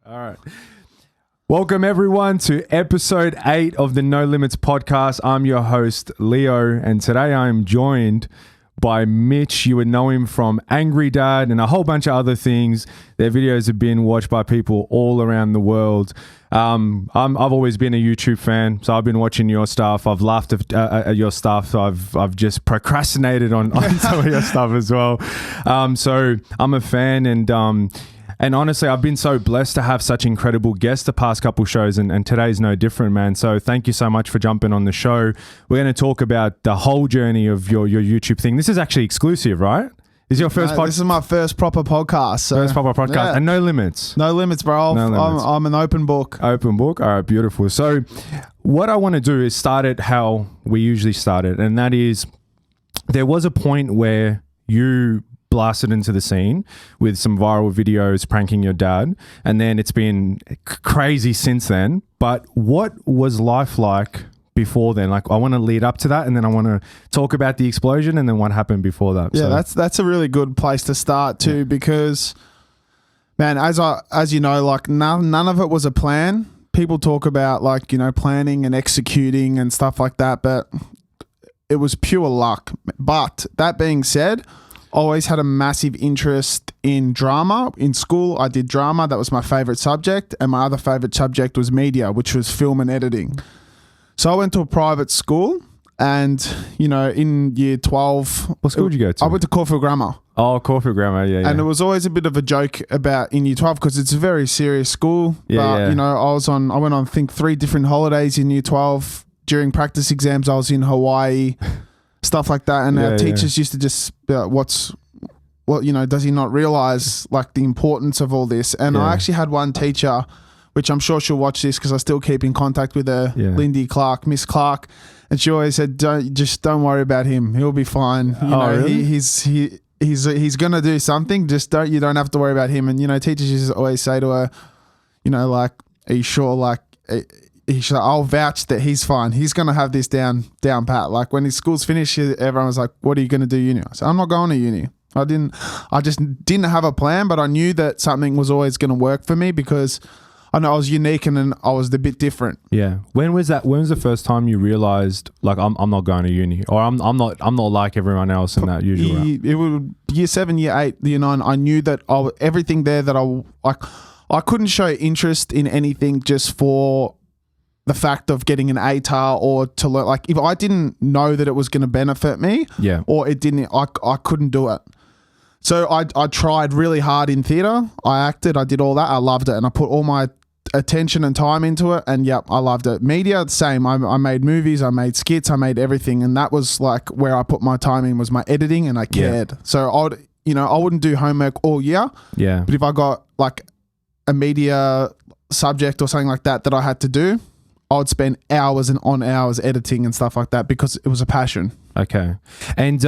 All right. Welcome, everyone, to episode 8 of the No Limits podcast. I'm your host, Leo, and today I'm joined by Mitch. You would know him from Angry Dad and a whole bunch of other things. Their videos have been watched by people all around the world. I've always been a YouTube fan, so I've been watching your stuff. I've laughed at your stuff. So I've just procrastinated on some of your stuff as well. So I'm a fan, and honestly, I've been so blessed to have such incredible guests the past couple shows, and today's no different, man. So thank you so much for jumping on the show. We're going to talk about the whole journey of your YouTube thing. This is actually exclusive, right? Is your first podcast? This is my first proper podcast. So, first proper podcast, yeah. And no limits. No limits, bro. No limits. I'm an open book. Open book? All right, beautiful. So what I want to do is start it how we usually start it, and that is there was a point where you blasted into the scene with some viral videos pranking your dad, and then it's been crazy since then. But what was life like before then? Like, I want to lead up to that, and then I want to talk about the explosion and then what happened before that. Yeah, so that's a really good place to start too, because man, as you know, like none of it was a plan. People talk about like, you know, planning and executing and stuff like that, but it was pure luck. But that being said, always had a massive interest in drama. In school, I did drama. That was my favorite subject. And my other favorite subject was media, which was film and editing. So I went to a private school, and, you know, in year 12... What school did you go to? I went to Caulfield Grammar. Oh, Caulfield Grammar, yeah. And it was always a bit of a joke about in year 12 because it's a very serious school. But, you know, I went on, I think, 3 different holidays in year 12. During practice exams, I was in Hawaii, stuff like that. And our teachers used to just be like, you know, does he not realize like the importance of all this? And I actually had one teacher, which I'm sure she'll watch this because I still keep in contact with her, Lindy Clark, Miss Clark. And she always said, don't worry about him. He'll be fine. You know, really? he's going to do something. You don't have to worry about him. And, you know, teachers used to always say to her, you know, like, are you sure? Like, I'll vouch that he's fine. He's going to have this down pat. Like when his school's finished, everyone was like, what are you going to do uni? I said, I'm not going to uni. I just didn't have a plan, but I knew that something was always going to work for me because I know I was unique and I was a bit different. Yeah. When was that? When was the first time you realized like I'm not going to uni, or I'm not like everyone else in that usual route? It was year 7, year 8, year 9. I knew that everything there that I couldn't show interest in anything just for the fact of getting an ATAR or to learn. Like if I didn't know that it was going to benefit me, or it didn't, I couldn't do it. So I tried really hard in theatre. I acted, I did all that. I loved it, and I put all my attention and time into it, and I loved it. Media, the same. I made movies, I made skits, I made everything, and that was like where I put my time in, was my editing, and I cared. So I wouldn't do homework all year. Yeah. But if I got like a media subject or something like that I had to do, I would spend hours and on hours editing and stuff like that because it was a passion. Okay. And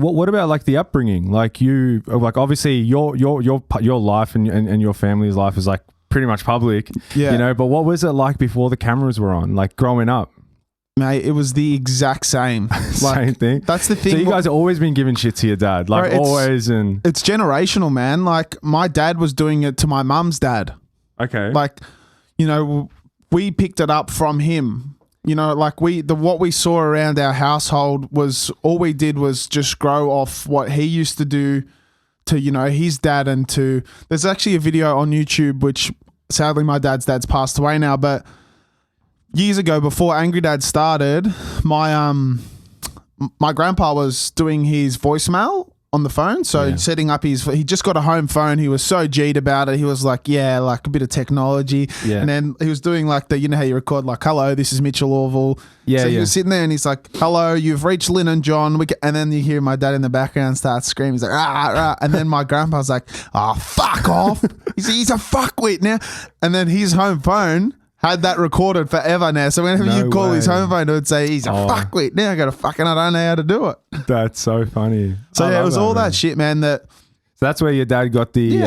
what about like the upbringing? Like you, like obviously your life and your family's life is like pretty much public, you know, but what was it like before the cameras were on, like growing up? Mate, it was the exact same. Same thing? That's the thing. So you guys have always been giving shit to your dad, like always. And it's generational, man. Like my dad was doing it to my mum's dad. Okay. Like, you know, we picked it up from him. You know, like what we saw around our household was, all we did was just grow off what he used to do to, you know, his dad. And there's actually a video on YouTube, which sadly my dad's passed away now, but years ago, before Angry Dad started, my grandpa was doing his voicemail on the phone. So setting up he just got a home phone. He was so G'd about it. He was like, like a bit of technology. Yeah. And then he was doing like you know how you record like, hello, this is Mitchel Orval. Yeah. So he was sitting there and he's like, hello, you've reached Lynn and John. And then you hear my dad in the background start screaming. He's like, ah, ah. And then my grandpa's like, oh, fuck off. He's a fuckwit now. And then his home phone had that recorded forever now. So whenever you call his home phone, it would say, he's a fuckwit. Now I don't know how to do it. That's so funny. So it was all that shit, man. So that's where your dad got the,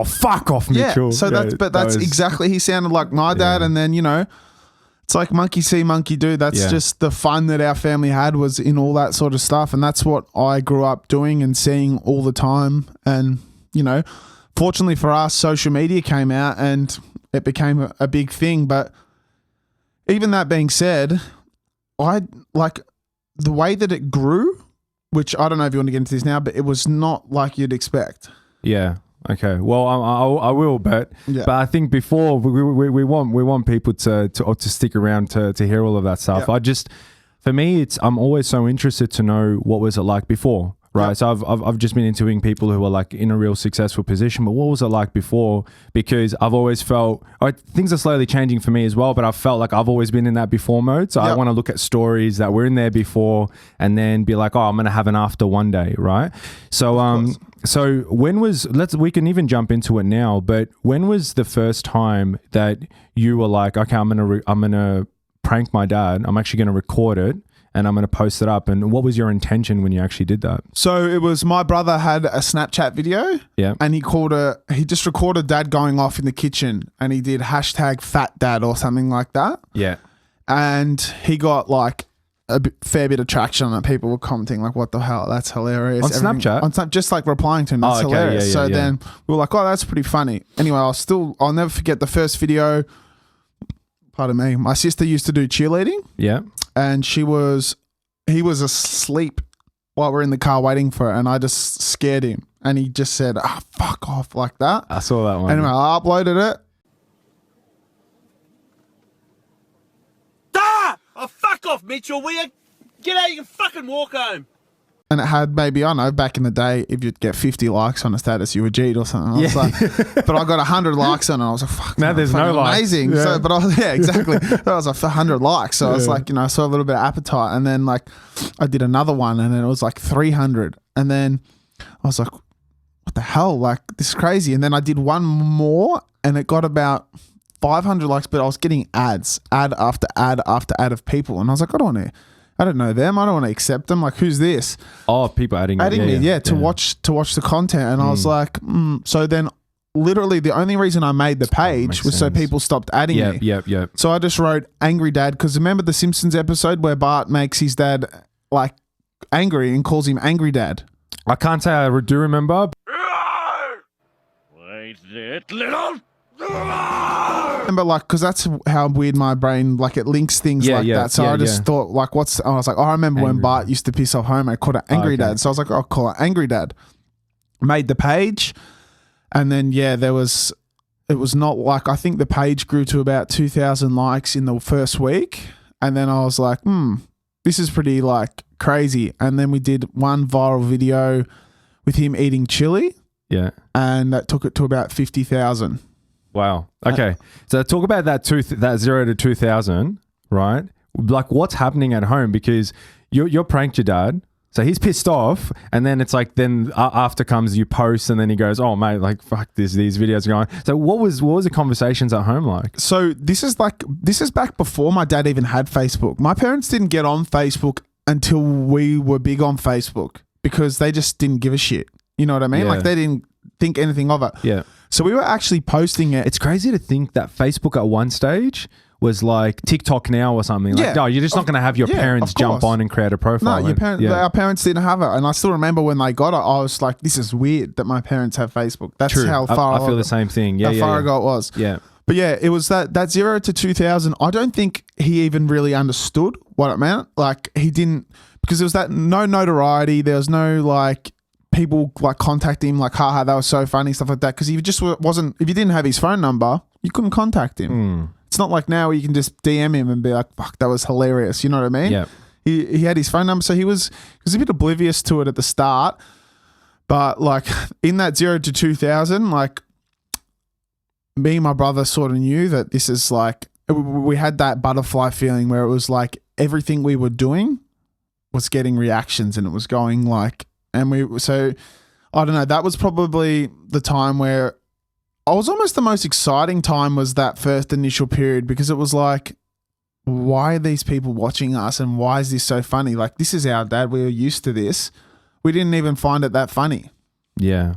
fuck off, Mitchell. Yeah. So that's exactly, he sounded like my dad. And then, you know, it's like monkey see, monkey do. That's just the fun that our family had, was in all that sort of stuff. And that's what I grew up doing and seeing all the time. And, you know, fortunately for us, social media came out and it became a big thing. But even that being said, I like the way that it grew, which I don't know if you want to get into this now, but it was not like you'd expect. Yeah. Okay. Well, I will, but Yeah. I think before we want people to stick around to hear all of that stuff. Yeah. For me, I'm always so interested to know what was it like before. Right. Yep. So I've just been interviewing people who are like in a real successful position, but what was it like before? Because I've always felt things are slowly changing for me as well, but I've felt like I've always been in that before mode. So I want to look at stories that were in there before and then be like, oh, I'm going to have an after one day. Right. So, so we can even jump into it now, but when was the first time that you were like, okay, I'm going to prank my dad. I'm actually going to record it. And I'm going to post it up. And what was your intention when you actually did that? So it was my brother had a Snapchat video. Yeah. And he just recorded dad going off in the kitchen and he did hashtag fat dad or something like that. Yeah. And he got like fair bit of traction on it. People were commenting like, what the hell? That's hilarious. On Snapchat? On Snapchat, just like replying to him. That's hilarious. Yeah, then we were like, oh, that's pretty funny. Anyway, I'll never forget the first video. Pardon me. My sister used to do cheerleading. Yeah. And he was asleep while we're in the car waiting for it. And I just scared him. And he just said, fuck off, like that. I saw that one. Anyway, I uploaded it. Oh, fuck off, Mitchell, will you? Get out, you can fucking walk home. And it had maybe, I don't know, back in the day, if you'd get 50 likes on a status, you were G'd or something. I was like, but I got 100 likes on it. I was like, fuck. Now there's no likes. Amazing. Yeah. So, exactly. That was like 100 likes. So I was like, I saw a little bit of appetite. And then like I did another one and then it was like 300. And then I was like, what the hell? Like, this is crazy. And then I did one more and it got about 500 likes, but I was getting ad after ad after ad of people. And I was like, I don't know them. I don't want to accept them. Like, who's this? Oh, people adding me, to watch the content. And I was like, so then literally the only reason I made the page was so people stopped adding me. Yep. So I just wrote Angry Dad because remember the Simpsons episode where Bart makes his dad like angry and calls him Angry Dad? I can't say I do remember. Wait that little. Remember, like, because that's how weird my brain, like, it links things that. So I just thought, like, I was like, I remember when Bart used to piss off Homer, I called it Angry Dad. So I was like, I'll call it Angry Dad. Made the page. And then, it was not like, I think the page grew to about 2,000 likes in the first week. And then I was like, this is pretty, like, crazy. And then we did one viral video with him eating chili. Yeah. And that took it to about 50,000. Wow. Okay. So talk about that 0 to 2,000, right? Like what's happening at home because you're pranked your dad. So he's pissed off and then it's like then after comes you post and then he goes, oh mate, like fuck these videos are going. So what was the conversations at home like? So this is back before my dad even had Facebook. My parents didn't get on Facebook until we were big on Facebook because they just didn't give a shit. You know what I mean? Yeah. Like they didn't think anything of it. Yeah. So we were actually posting it. It's crazy to think that Facebook at one stage was like TikTok now or something. Like, no, you're just not going to have your parents jump on and create a profile. No, our parents didn't have it. And I still remember when they got it, I was like, this is weird that my parents have Facebook. That's True. how far I feel the same thing. Yeah, how far ago it was. Yeah. But it was that 0 to 2,000. I don't think he even really understood what it meant. Like he didn't, because there was that no notoriety. There was no like, people like contact him like, haha, that was so funny, stuff like that. Because he just wasn't, if you didn't have his phone number, you couldn't contact him. It's not like now where you can just DM him and be like, fuck, that was hilarious. You know what I mean? Yeah. He had his phone number. So he was a bit oblivious to it at the start. But like in that 0 to 2,000, like me and my brother sort of knew that this is like, we had that butterfly feeling where it was like everything we were doing was getting reactions and it was going like, so I don't know, that was probably the time where I was almost the most exciting time was that first initial period because it was like, why are these people watching us and why is this so funny? Like, this is our dad. We were used to this. We didn't even find it that funny. Yeah.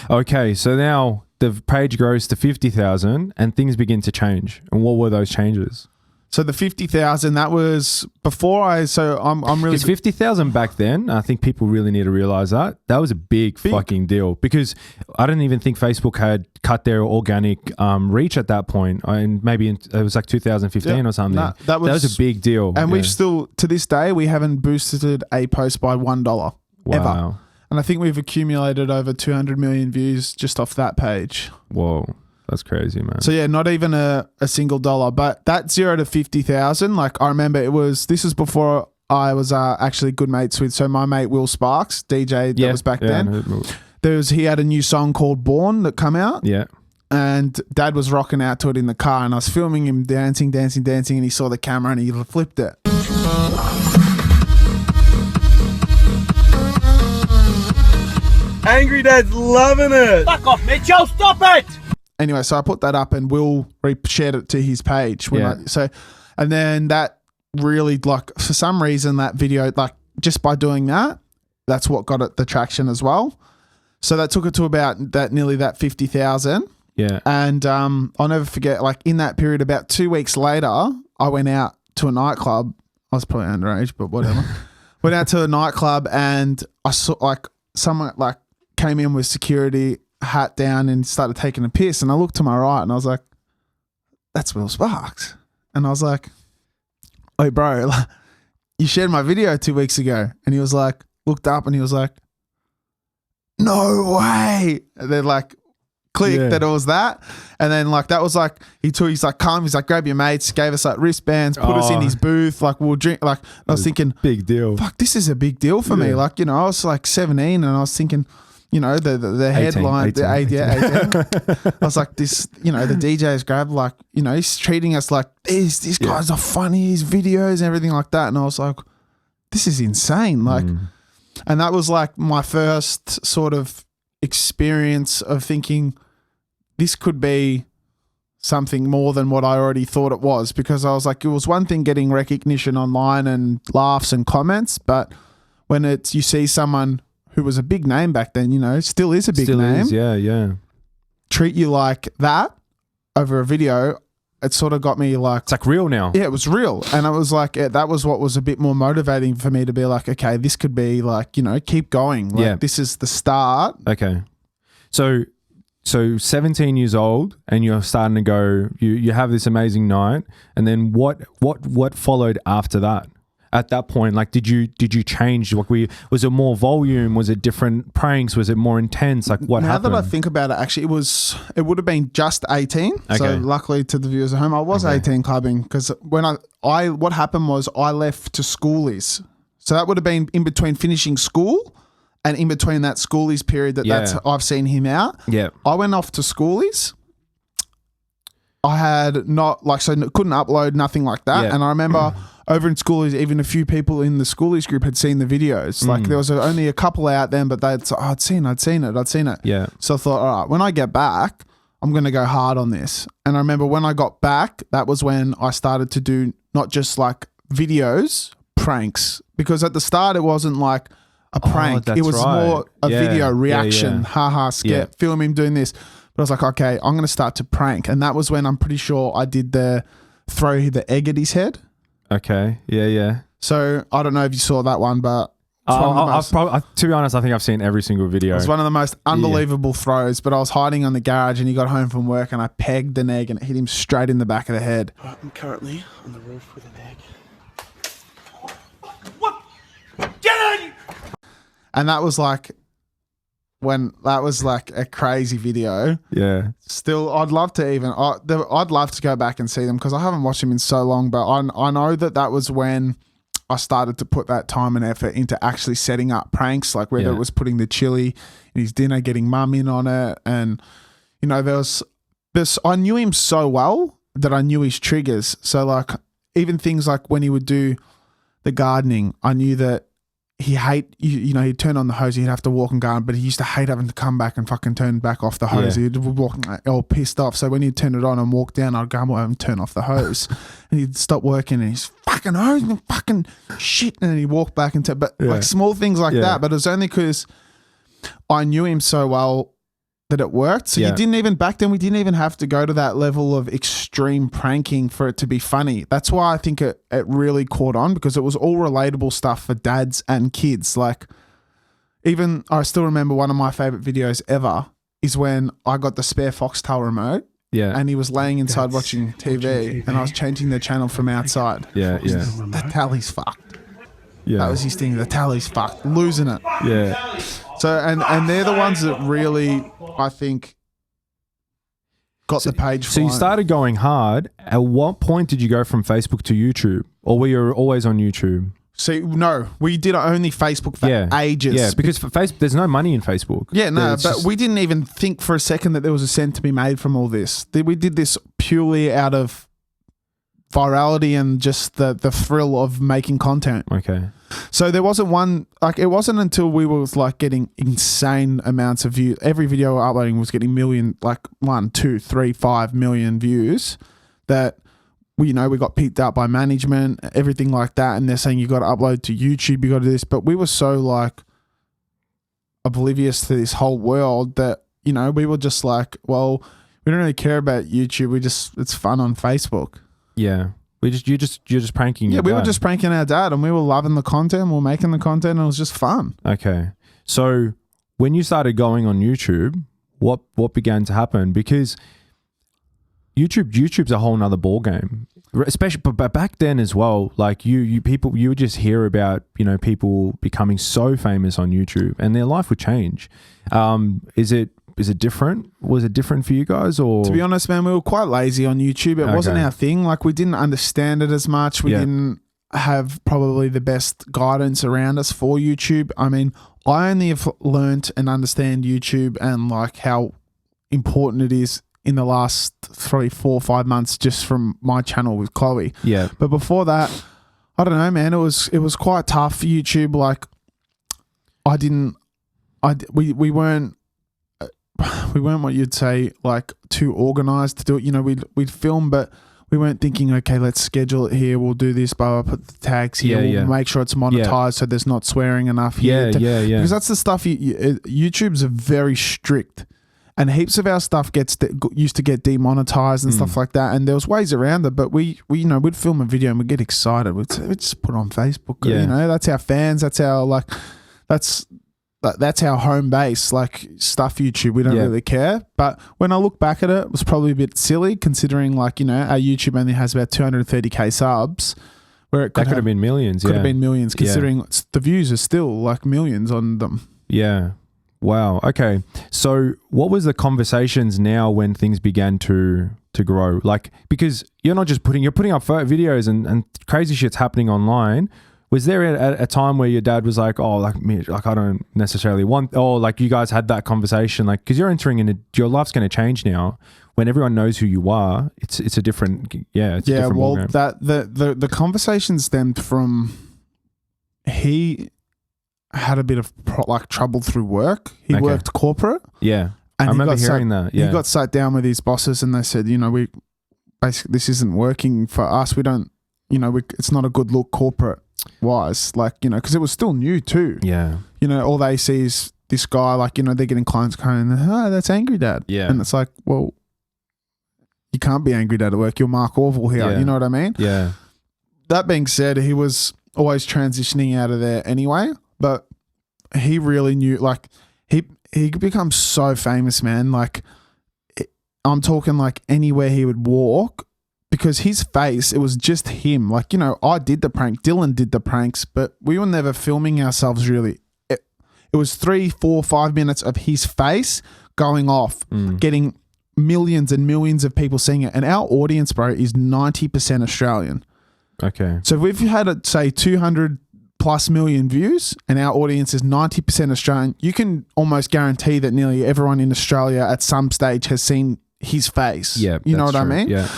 Okay. So now the page grows to 50,000 and things begin to change. And what were those changes? So the 50,000, that was before I'm really It's 50,000 back then. I think people really need to realize that. That was a big fucking deal because I don't even think Facebook had cut their organic reach at that point. And maybe it was like 2015 or something. That was a big deal. And we've still, to this day, we haven't boosted a post by $1 ever. And I think we've accumulated over 200 million views just off that page. Whoa. That's crazy, man. So yeah, not even a single dollar, but that 0 to 50,000, like I remember this was before I was actually good mates with, so my mate Will Sparks, DJ that was back then. He had a new song called Born that come out. Yeah. And Dad was rocking out to it in the car and I was filming him dancing and he saw the camera and he flipped it. Angry Dad's loving it. Fuck off, Mitchell. Stop it. Anyway, so I put that up and Will shared it to his page. And then that really, like, for some reason, that video, like, just by doing that, that's what got it the traction as well. So that took it to about nearly that 50,000. Yeah. And I'll never forget, like, in that period, about 2 weeks later, I went out to a nightclub. I was probably underage, but whatever. Went out to a nightclub and I saw, like, someone, like, came in with security, hat down and started taking a piss, and I looked to my right and I was like, that's Will Sparks. And I was like, hey bro, you shared my video 2 weeks ago. And he was like, looked up and he was like, no way. And then like clicked that it was that. And then like that was like he's like come, he's like grab your mates, gave us like wristbands, put us in his booth, like we'll drink, like I was thinking, big deal. Fuck, this is a big deal for me. Like, you know, I was like 17 and I was thinking, you know, the headline, 18. I was like, this, you know, the DJ's grabbed, like, you know, he's treating us like these guys are funny, his videos and everything like that. And I was like, this is insane. Like, and that was like my first sort of experience of thinking this could be something more than what I already thought it was, because I was like, it was one thing getting recognition online and laughs and comments, but when you see someone who was a big name back then, you know, still is a big name. Yeah. Treat you like that over a video, it sort of got me like... It's like real now. Yeah, it was real. And I was like, that was what was a bit more motivating for me to be like, okay, this could be like, you know, keep going. Like, this is the start. Okay. So 17 years old and you're starting to go, you have this amazing night, and then what followed after that? At that point, like, did you change? Like, was it more volume? Was it different pranks? Was it more intense? Like, what happened? Now that I think about it, actually, it would have been just 18. Okay. So luckily to the viewers at home, I was 18 clubbing, because when what happened was I left to schoolies. So that would have been in between finishing school and in between that schoolies period that's I've seen him out. Yeah. I went off to schoolies. I had couldn't upload, nothing like that. Yeah. And I remember over in schoolies, even a few people in the schoolies group had seen the videos. Like there was only a couple out then, but they'd say, oh, I'd seen it. Yeah. So I thought, all right, when I get back, I'm going to go hard on this. And I remember when I got back, that was when I started to do not just like videos, pranks. Because at the start, it wasn't like a prank. It was more a video reaction, haha, skit, film him doing this. But I was like, okay, I'm going to start to prank. And that was when I'm pretty sure I did throw the egg at his head. Okay. Yeah. So I don't know if you saw that one, but to be honest, I think I've seen every single video. It was one of the most unbelievable throws, but I was hiding on the garage and he got home from work and I pegged an egg and it hit him straight in the back of the head. I'm currently on the roof with an egg. What? Get out! And that was like a crazy video. Yeah. Still, I'd love to go back and see them because I haven't watched them in so long, but I know that was when I started to put that time and effort into actually setting up pranks, like whether it was putting the chili in his dinner, getting mum in on it. And, you know, there was this, I knew him so well that I knew his triggers. So like even things like when he would do the gardening, I knew that he'd turn on the hose, he'd have to walk and garden, but he used to hate having to come back and fucking turn back off the hose. He'd walk all pissed off. So when he'd turn it on and walk down, I'd go and turn off the hose. And he'd stop working and he's fucking hose and fucking shit. And then he'd walk back like small things like that. But it was only because I knew him so well that it worked. So Yeah. you didn't even, back then we didn't even have to go to that level of extreme pranking for it to be funny. That's why I think it really caught on, because it was all relatable stuff for dads and kids. Like, even I still remember one of my favorite videos ever is when I got the spare Foxtel remote Yeah. and he was laying inside watching TV and I was changing the channel from outside. Yeah. Yeah. The tally's fucked. Yeah. That was his thing. The tally's fucked. Losing it. Yeah. So, and they're the ones that really, I think, got the page So you flying. started going hard. At what point did you go from Facebook to YouTube? Or were you always on YouTube? See, no, we did only Facebook for ages. Yeah, because for Facebook, there's no money in Facebook. Yeah, no, It's but just- we didn't even think for a second that there was a cent to be made from all this. We did this purely out of virality and just the thrill of making content. Okay. So there wasn't one, like, it wasn't until we were like getting insane amounts of views. Every video we're uploading was getting million, like 1, 2, 3, 5 million views, that we got picked up by management, everything like that. And they're saying, you got to upload to YouTube, you got to do this. But we were so like oblivious to this whole world that, we were just like, well, we don't really care about YouTube. It's fun on Facebook. Yeah. You're just pranking. Yeah, your we were dad. just pranking our dad and we were loving the content. We were making the content and it was just fun. Okay. So when you started going on YouTube, what began to happen? Because YouTube's a whole nother ball game. Especially, but back then as well, like you would just hear about, people becoming so famous on YouTube and their life would change. Is it different? Was it different for you guys, or? To be honest, man, we were quite lazy on YouTube. It wasn't Okay. our thing. Like, we didn't understand it as much. We Yeah. didn't have probably the best guidance around us for YouTube. I mean, I only have learnt and understand YouTube and like how important it is in the last 3, 4, 5 months just from my channel with Chloe. Yeah. But before that, I don't know, man. It was quite tough. YouTube, like, we weren't what you'd say like too organized to do it. We'd film, but we weren't thinking, okay, let's schedule it here. We'll do this, but I'll put the tags here. Yeah, We'll yeah. make sure it's monetized so there's not swearing enough here. Yeah. Because that's the stuff. YouTube's very strict. And heaps of our stuff used to get demonetized and stuff like that. And there was ways around it, but we'd film a video and we'd get excited. We'd just put it on Facebook. Yeah. That's our fans. That's our that's our home base, like stuff YouTube. We don't really care. But when I look back at it, it was probably a bit silly considering our YouTube only has about 230k subs, where it could have been millions. Could have been millions considering the views are still like millions on them. Yeah. Wow. Okay. So what was the conversations now when things began to grow? Like, because you're not just you're putting up videos and crazy shit's happening online. Was there a time where your dad was like, oh, like me, like I don't necessarily want, or like you guys had that conversation, like, because you're entering your life's going to change now when everyone knows who you are. It's a different, it's a different well, ballgame. that the conversation stemmed from he had a bit of trouble through work. He worked corporate. Yeah. And I remember hearing that. Yeah. He got sat down with his bosses and they said, we basically, this isn't working for us. We don't, it's not a good look corporate wise, like, because it was still new too. Yeah. All they see is this guy, like, they're getting clients going, oh, that's Angry Dad. Yeah. And it's like, well, you can't be Angry Dad at work. You're Mark Orval here. Yeah. You know what I mean? Yeah. That being said, he was always transitioning out of there anyway, but he really knew, like, he could become so famous, man. Like, I'm talking like anywhere he would walk, because his face, it was just him. Like, I did the prank, Dylan did the pranks, but we were never filming ourselves really. It was 3, 4, 5 minutes of his face going off, getting millions and millions of people seeing it. And our audience, bro, is 90% Australian. Okay. So if you had, say, 200 plus million views and our audience is 90% Australian, you can almost guarantee that nearly everyone in Australia at some stage has seen his face. Yeah. You know what I true. mean? Yeah.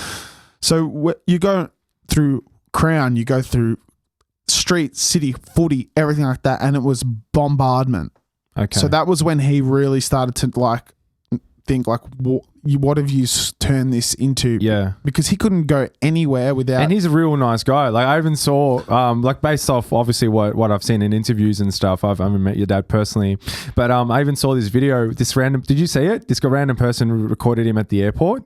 So you go through Crown, you go through street, city, footy, everything like that, and it was bombardment. Okay. So that was when he really started to like think like, what have you turned this into? Yeah. Because he couldn't go anywhere without. And he's a real nice guy. Like I even saw, like based off obviously what I've seen in interviews and stuff. I haven't met your dad personally, but I even saw this video. This random, did you see it? This random person recorded him at the airport.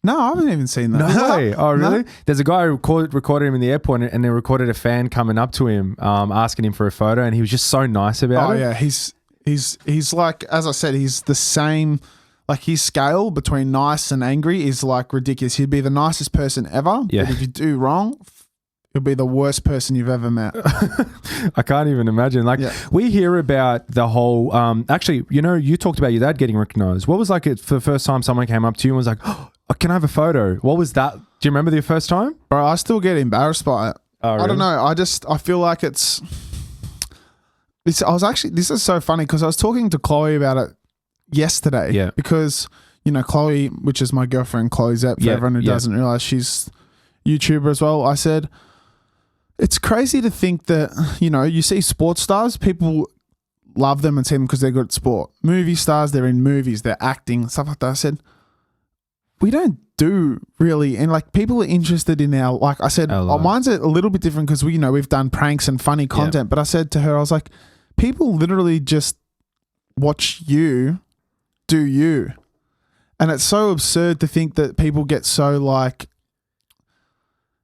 No, I haven't even seen that. No way. Oh, really? No. There's a guy who recorded him in the airport, and they recorded a fan coming up to him, asking him for a photo, and he was just so nice about it. Oh yeah, he's like, as I said, he's the same. Like his scale between nice and angry is like ridiculous. He'd be the nicest person ever, Yeah. but if you do wrong, he'll be the worst person you've ever met. I can't even imagine. Like we hear about the whole. Actually, you talked about your dad getting recognized. What was like it for the first time someone came up to you and was like, "Oh, can I have a photo?" What was that? Do you remember the first time? Bro, I still get embarrassed by it. Oh, really? I don't know. I feel like it's. This is so funny because I was talking to Chloe about it yesterday. Yeah. Because, Chloe, which is my girlfriend, Chloe Zepp, for everyone who doesn't realize, she's YouTuber as well. I said, it's crazy to think that, you see sports stars, people love them and see them because they're good at sport. Movie stars, they're in movies, they're acting, stuff like that. I said, we don't do really, and like people are interested in our, like I said, mine's a little bit different because we've done pranks and funny content, but I said to her, I was like, people literally just watch you do you. And it's so absurd to think that people get so like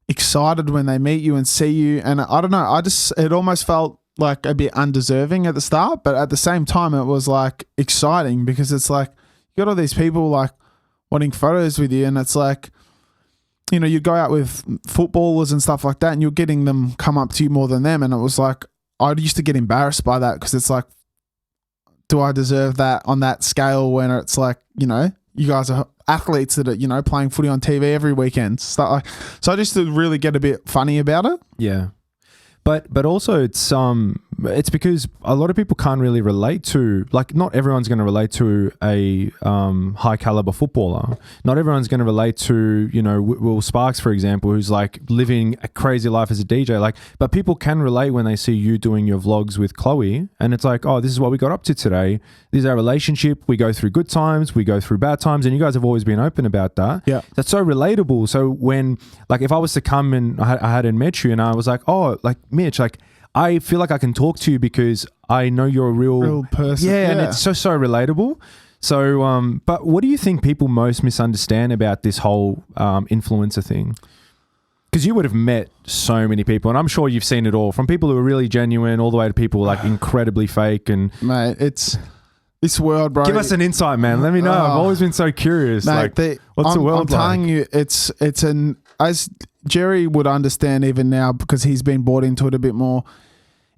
excited when they meet you and see you. And I don't know, it almost felt like a bit undeserving at the start, but at the same time it was like exciting because it's like you got all these people like wanting photos with you, and it's like, you go out with footballers and stuff like that and you're getting them come up to you more than them. And it was like, I used to get embarrassed by that because it's like, do I deserve that on that scale when it's like, you guys are athletes that are, playing footy on TV every weekend. So I just really get a bit funny about it. Yeah. But also it's because a lot of people can't really relate to, like, not everyone's going to relate to a high caliber footballer. Not everyone's going to relate to, Will Sparks, for example, who's like living a crazy life as a DJ. Like, but people can relate when they see you doing your vlogs with Chloe, and it's like, oh, this is what we got up to today. This is our relationship. We go through good times, we go through bad times, and you guys have always been open about that. Yeah, that's so relatable. So when, like, if I was to come and I hadn't met you, and I was like, oh, like Mitch, like, I feel like I can talk to you because I know you're a real person. Yeah, and it's so relatable. So, but what do you think people most misunderstand about this whole influencer thing? Because you would have met so many people, and I'm sure you've seen it all, from people who are really genuine all the way to people like incredibly fake. And mate, it's this world, bro. Give us an insight, man. Let me know. I've always been so curious. Mate, like, what's the world like? I'm telling you, it's as Jerry would understand even now because he's been bought into it a bit more.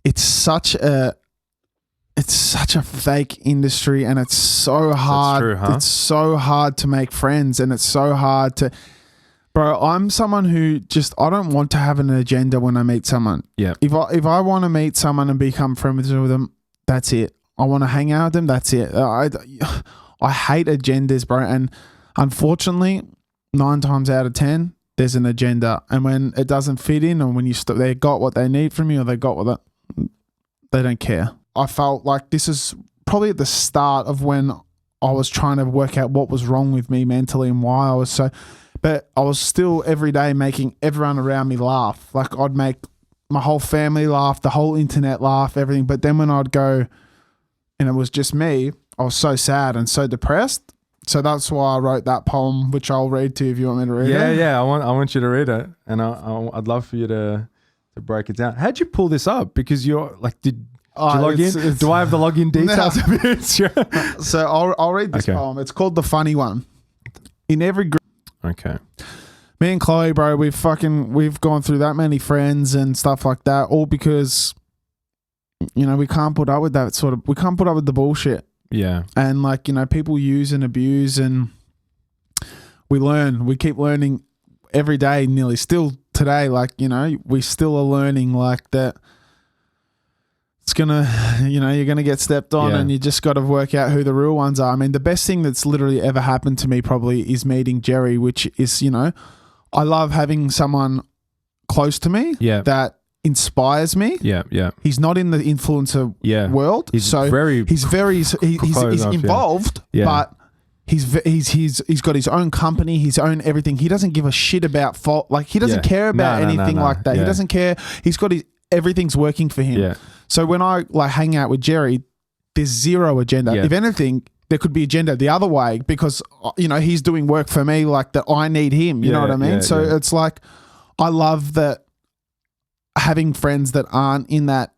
It's such a fake industry, and it's so hard. That's true, huh? It's so hard to make friends, and it's so hard to. Bro, I'm someone who I don't want to have an agenda when I meet someone. Yeah. If I want to meet someone and become friends with them, that's it. I want to hang out with them. That's it. I hate agendas, bro. And unfortunately, 9 times out of 10, there's an agenda. And when it doesn't fit in, or when they got what they need from you, or they got what they don't care. I felt like this is probably at the start of when I was trying to work out what was wrong with me mentally and why I was so. But I was still every day making everyone around me laugh. Like I'd make my whole family laugh, the whole internet laugh, everything. But then when I'd go and it was just me, I was so sad and so depressed. So that's why I wrote that poem, which I'll read to you if you want me to read it. Yeah. I want you to read it, and I'd love for you to break it down. How'd you pull this up? Because you're like, did you log in? Do I have the login details of it? So I'll read this poem. It's called The Funny One. In every group. Okay. Me and Chloe, bro, we've gone through that many friends and stuff like that, all because, we can't put up with that we can't put up with the bullshit. Yeah. And like, people use and abuse, and we keep learning every day, nearly still today. Like, we still are learning like that. It's gonna, you're gonna get stepped on, and you just got to work out who the real ones are. I mean, the best thing that's literally ever happened to me probably is meeting Jerry, which is, I love having someone close to me that inspires me. Yeah. He's not in the influencer world. He's very involved, but He's got his own company, his own everything. He doesn't give a shit about he doesn't care about anything like that. Yeah. He doesn't care. He's got everything's working for him. Yeah. So when I like hang out with Jerry, there's zero agenda. Yeah. If anything, there could be agenda the other way because he's doing work for me like that. I need him. You know what I mean? So it's like I love that having friends that aren't in that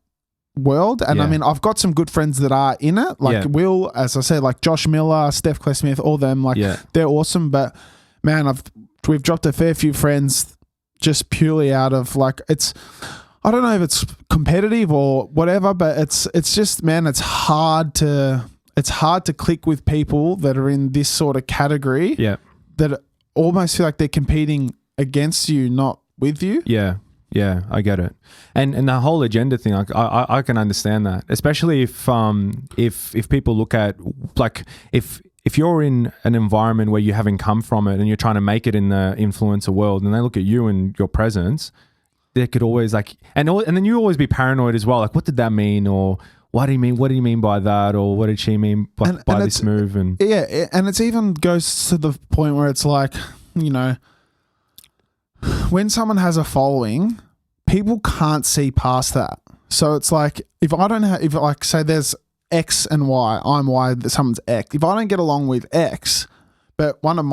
world. And I mean, I've got some good friends that are in it, like Will, as I said, like Josh Miller, Steph Clay-Smith, all them, like they're awesome. But man, we've dropped a fair few friends just purely out of like, I don't know if it's competitive or whatever, but it's just, man, it's hard to click with people that are in this sort of category that almost feel like they're competing against you, not with you. Yeah, I get it, and the whole agenda thing, like I can understand that, especially if people look at like if you're in an environment where you haven't come from it and you're trying to make it in the influencer world, and they look at you and your presence, they could always like and then you always be paranoid as well, like what did that mean, or what do you mean by that, or what did she mean by this move, and and it's even goes to the point where it's like when someone has a following, people can't see past that. So it's like if like say there's X and Y, I'm Y, someone's X. If I don't get along with X, but one of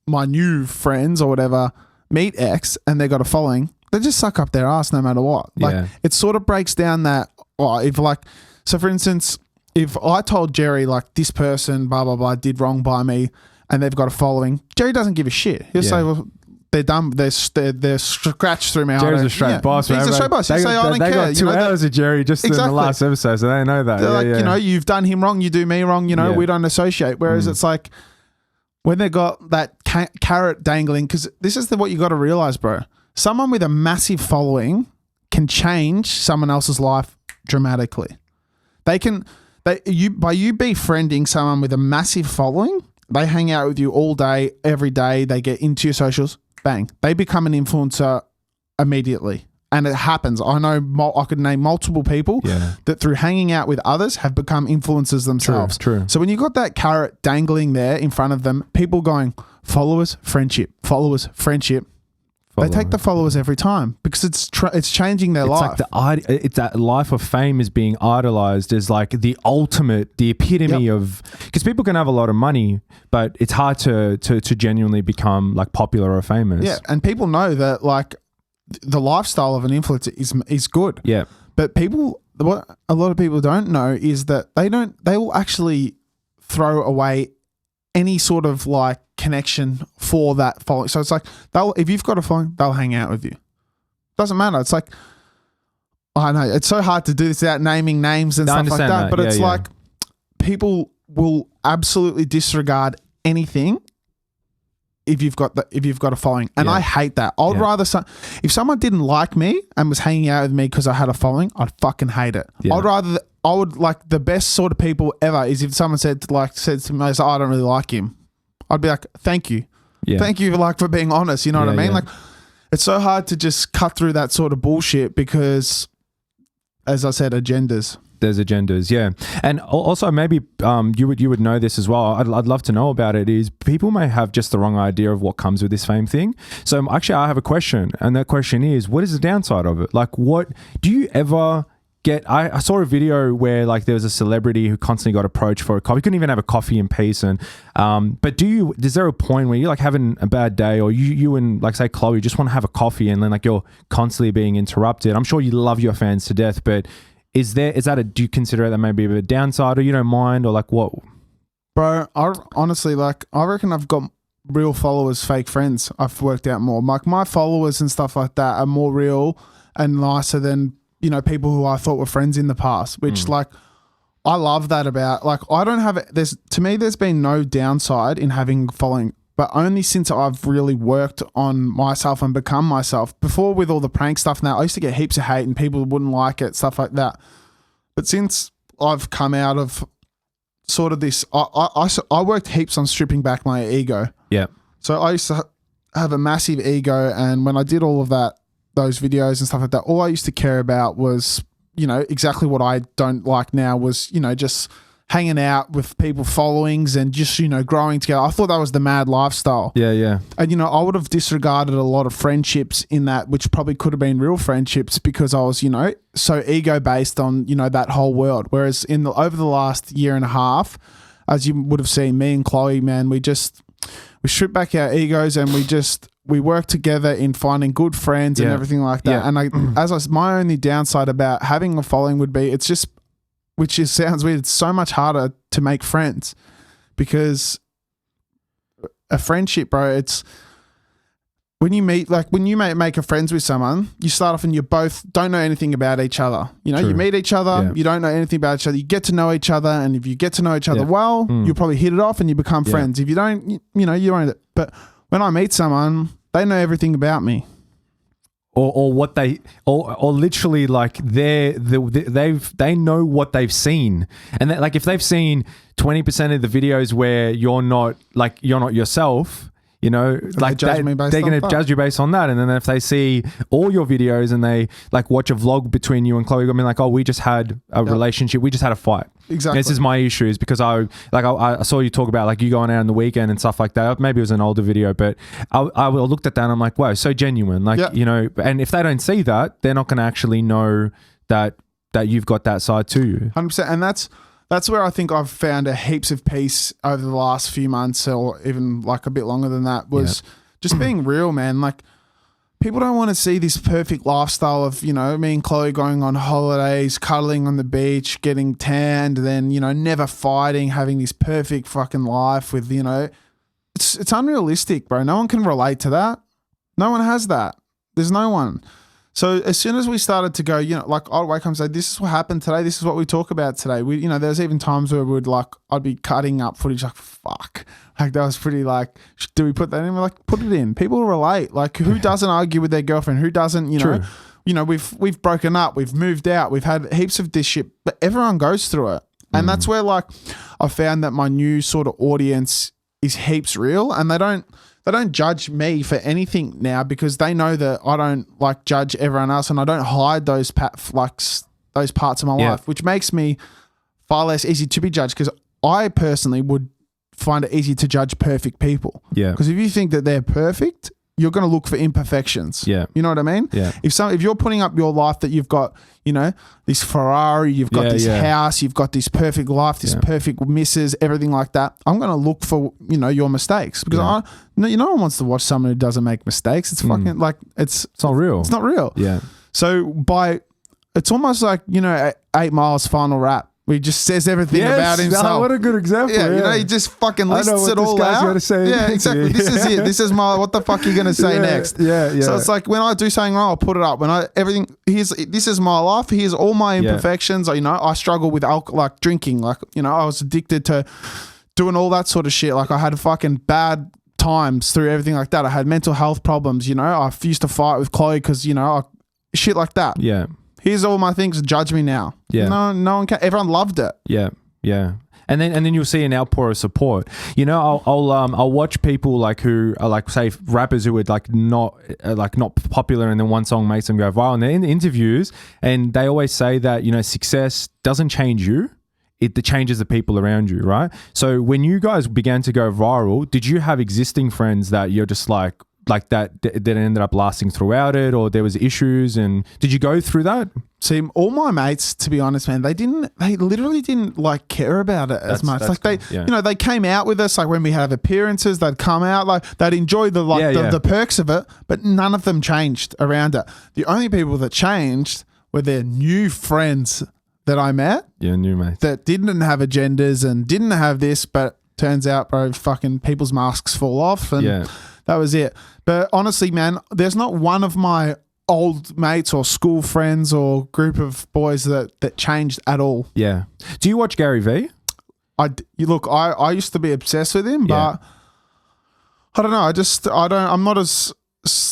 my new friends or whatever meet X and they got a following, they just suck up their ass no matter what. Like it sort of breaks down that. So for instance, if I told Jerry like this person blah blah blah did wrong by me and they've got a following, Jerry doesn't give a shit. He'll say, well, they're done. They're scratched through my. Jerry's a straight boss. He's a straight boss. You say I don't care. They got 2 hours of Jerry just in the last episode, so they know that. They're like, you've done him wrong. You do me wrong. We don't associate. Whereas it's like when they got that carrot dangling, because this is what you got to realize, bro. Someone with a massive following can change someone else's life dramatically. By you befriending someone with a massive following, they hang out with you all day, every day. They get into your socials. Bang. They become an influencer immediately. And it happens. I know I could name multiple people that through hanging out with others have become influencers themselves. True. So when you got that carrot dangling there in front of them, people going, followers, friendship, they take the followers every time because it's changing their life. Like it's that life of fame is being idolized as like the ultimate, the epitome of, because people can have a lot of money, but it's hard to genuinely become like popular or famous. Yeah, and people know that like the lifestyle of an influencer is good. Yeah, but what a lot of people don't know is that they will actually throw away any sort of like connection for that following. So it's like if you've got a following, they'll hang out with you. Doesn't matter. It's like I know it's so hard to do this without naming names and stuff like that. But it's like people will absolutely disregard anything if you've got a following, and I hate that. I'd rather if someone didn't like me and was hanging out with me because I had a following, I'd fucking hate it. Yeah. I would like the best sort of people ever is if someone said to me, I don't really like him. I'd be like, thank you. Yeah. Thank you for being honest. You know what I mean? Yeah. Like it's so hard to just cut through that sort of bullshit because, as I said, agendas. There's agendas, yeah. And also maybe you would know this as well. I'd love to know about it. Is people may have just the wrong idea of what comes with this fame thing. So actually I have a question, and that question is, what is the downside of it? Like what do you ever get? I saw a video where like there was a celebrity who constantly got approached for a coffee. You couldn't even have a coffee in peace. And but is there a point where you're like having a bad day, or you and like say Chloe just want to have a coffee, and then like you're constantly being interrupted? I'm sure you love your fans to death, but do you consider that maybe a downside, or you don't mind, or like what? Bro, I honestly I reckon I've got real followers, fake friends. I've worked out more. Like my followers and stuff like that are more real and nicer than people who I thought were friends in the past, which like I love that about like I don't have it. To me there's been no downside in having following, but only since I've really worked on myself and become myself. Before with all the prank stuff now, I used to get heaps of hate and people wouldn't like it, stuff like that. But since I've come out of sort of this, I worked heaps on stripping back my ego. Yeah. So I used to have a massive ego, and when I did all of that, those videos and stuff like that, all I used to care about was, exactly what I don't like now was, just hanging out with people followings and just, growing together. I thought that was the mad lifestyle. Yeah. And, I would have disregarded a lot of friendships in that, which probably could have been real friendships because I was, so ego based on, that whole world. Whereas over the last year and a half, as you would have seen, me and Chloe, man, we strip back our egos and we work together in finding good friends and everything like that. Yeah. And my only downside about having a following would be sounds weird. It's so much harder to make friends because a friendship, bro, it's when you meet, like when you make a friends with someone, you start off and you both don't know anything about each other. True. You meet each other, you don't know anything about each other. You get to know each other. And if you get to know each other well, you'll probably hit it off and you become friends. If you don't, you won't. But when I meet someone, they know everything about me. Or what they or literally like they know what they've seen, and that, like if they've seen 20% of the videos where you're not yourself, like they're going to judge you based on that. And then if they see all your videos and they like watch a vlog between you and Chloe, I mean, like, oh, we just had a relationship, we just had a fight. Exactly. This is my issue is because I saw you talk about like you going out on the weekend and stuff like that. Maybe it was an older video, but I looked at that and I'm like, wow, so genuine. Like, and if they don't see that, they're not going to actually know that you've got that side to you. 100%. And that's where I think I've found a heaps of peace over the last few months or even like a bit longer than that was just being real, man. Like people don't want to see this perfect lifestyle of, me and Chloe going on holidays, cuddling on the beach, getting tanned, then, never fighting, having this perfect fucking life with, it's unrealistic, bro. No one can relate to that. No one has that. There's no one. So as soon as we started to go, like I'd wake up and say, this is what happened today. This is what we talk about today. There's even times where I'd be cutting up footage like, fuck. Like that was pretty like, do we put that in? We're like, put it in. People relate. Like who doesn't argue with their girlfriend? Who doesn't, True. We've broken up. We've moved out. We've had heaps of this shit, but everyone goes through it. And that's where like I found that my new sort of audience is heaps real and they don't judge me for anything now because they know that I don't like judge everyone else and I don't hide those parts of my life, which makes me far less easy to be judged because I personally would find it easy to judge perfect people. Yeah. Because if you think that they're perfect, you're going to look for imperfections. Yeah. You know what I mean? Yeah. If you're putting up your life that you've got, this Ferrari, you've got this house, you've got this perfect life, this perfect missus, everything like that, I'm going to look for, your mistakes because no one wants to watch someone who doesn't make mistakes. It's fucking like, it's not real. It's not real. Yeah. So it's almost like, 8 Mile's final rap. He just says everything about himself. No, what a good example. Yeah, he just fucking lists it all out. Say yeah, exactly. This is it. This is what the fuck are you going to say next? Yeah. So it's like when I do something wrong, I'll put it up. This is my life. Here's all my imperfections. I struggle with alcohol, like drinking. Like, I was addicted to doing all that sort of shit. Like I had fucking bad times through everything like that. I had mental health problems, I used to fight with Chloe because, shit like that. Yeah. Here's all my things. Judge me now. Yeah. No one can. Everyone loved it. Yeah. And then you'll see an outpour of support. I'll watch people like who are like say rappers who are like not popular, and then one song makes them go viral. And they're in the interviews, and they always say that success doesn't change you. It changes the people around you, right? So when you guys began to go viral, did you have existing friends that you're just like that ended up lasting throughout it, or there was issues, and did you go through that? See, all my mates, to be honest, man, they literally didn't like care about it as much. Like cool. They came out with us, like when we have appearances, they'd come out, like they'd enjoy the perks of it, but none of them changed around it. The only people that changed were their new friends that I met. Yeah, new mates. That didn't have agendas and didn't have this, but turns out, bro, fucking people's masks fall off and that was it. But honestly, man, there's not one of my old mates or school friends or group of boys that changed at all. Yeah. Do you watch Gary Vee? I used to be obsessed with him, but I don't know. I'm not as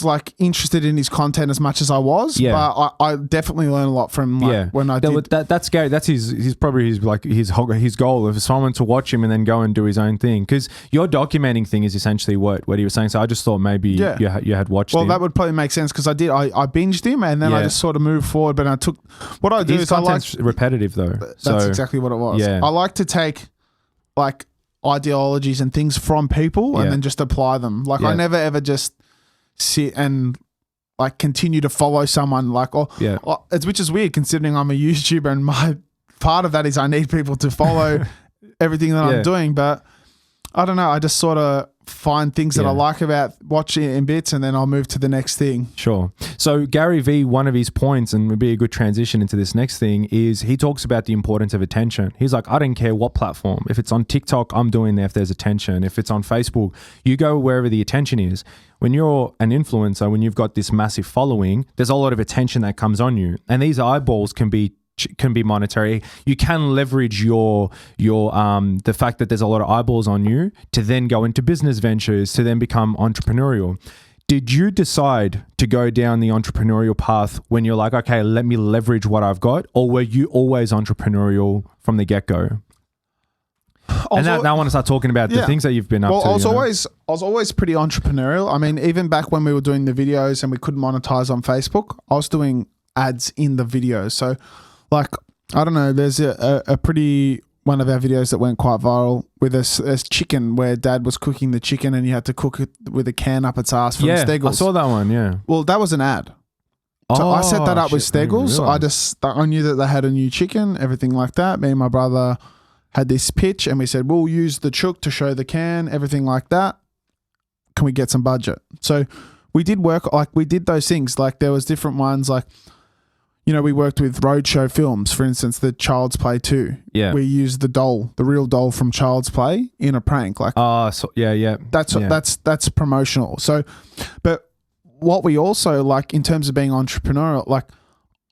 like interested in his content as much as I was. Yeah. But I definitely learned a lot from when I did. That's Gary. That's his probably his goal of someone to watch him and then go and do his own thing. Because your documenting thing is essentially what he was saying. So I just thought maybe you had watched him. Well, that would probably make sense because I did. I binged him and then I just sort of moved forward. But I took what I do his is content's repetitive though. That's exactly what it was. Yeah. I like to take like ideologies and things from people and then just apply them. Like I never ever just sit and like continue to follow someone like which is weird considering I'm a YouTuber and my part of that is I need people to follow everything that I'm doing, but I don't know, I just sort of find things that I like about watching it in bits and then I'll move to the next thing. Sure. So Gary Vee, one of his points, and would be a good transition into this next thing, is he talks about the importance of attention. He's like, I don't care what platform. If it's on TikTok, I'm doing there if there's attention. If it's on Facebook, you go wherever the attention is. When you're an influencer, when you've got this massive following, there's a lot of attention that comes on you. And these eyeballs can be monetary. You can leverage your the fact that there's a lot of eyeballs on you to then go into business ventures, to then become entrepreneurial. Did you decide to go down the entrepreneurial path when you're like, okay, let me leverage what I've got? Or were you always entrepreneurial from the get-go? And now I want to start talking about the things that you've been up to. I was always pretty entrepreneurial. I mean, even back when we were doing the videos and we couldn't monetize on Facebook, I was doing ads in the videos. So like, I don't know, there's a pretty one of our videos that went quite viral with this chicken where dad was cooking the chicken and you had to cook it with a can up its ass from Steggles. I saw that one, yeah. Well, that was an ad. So I set that up with Steggles. I knew that they had a new chicken, everything like that. Me and my brother had this pitch and we said, we'll use the chook to show the can, everything like that. Can we get some budget? So we did work, like we did those things. Like there was different ones like, you know, we worked with Roadshow Films, for instance, the Child's Play 2. Yeah. We used the real doll from Child's Play in a prank. Like, that's promotional. So, but what we also like in terms of being entrepreneurial, like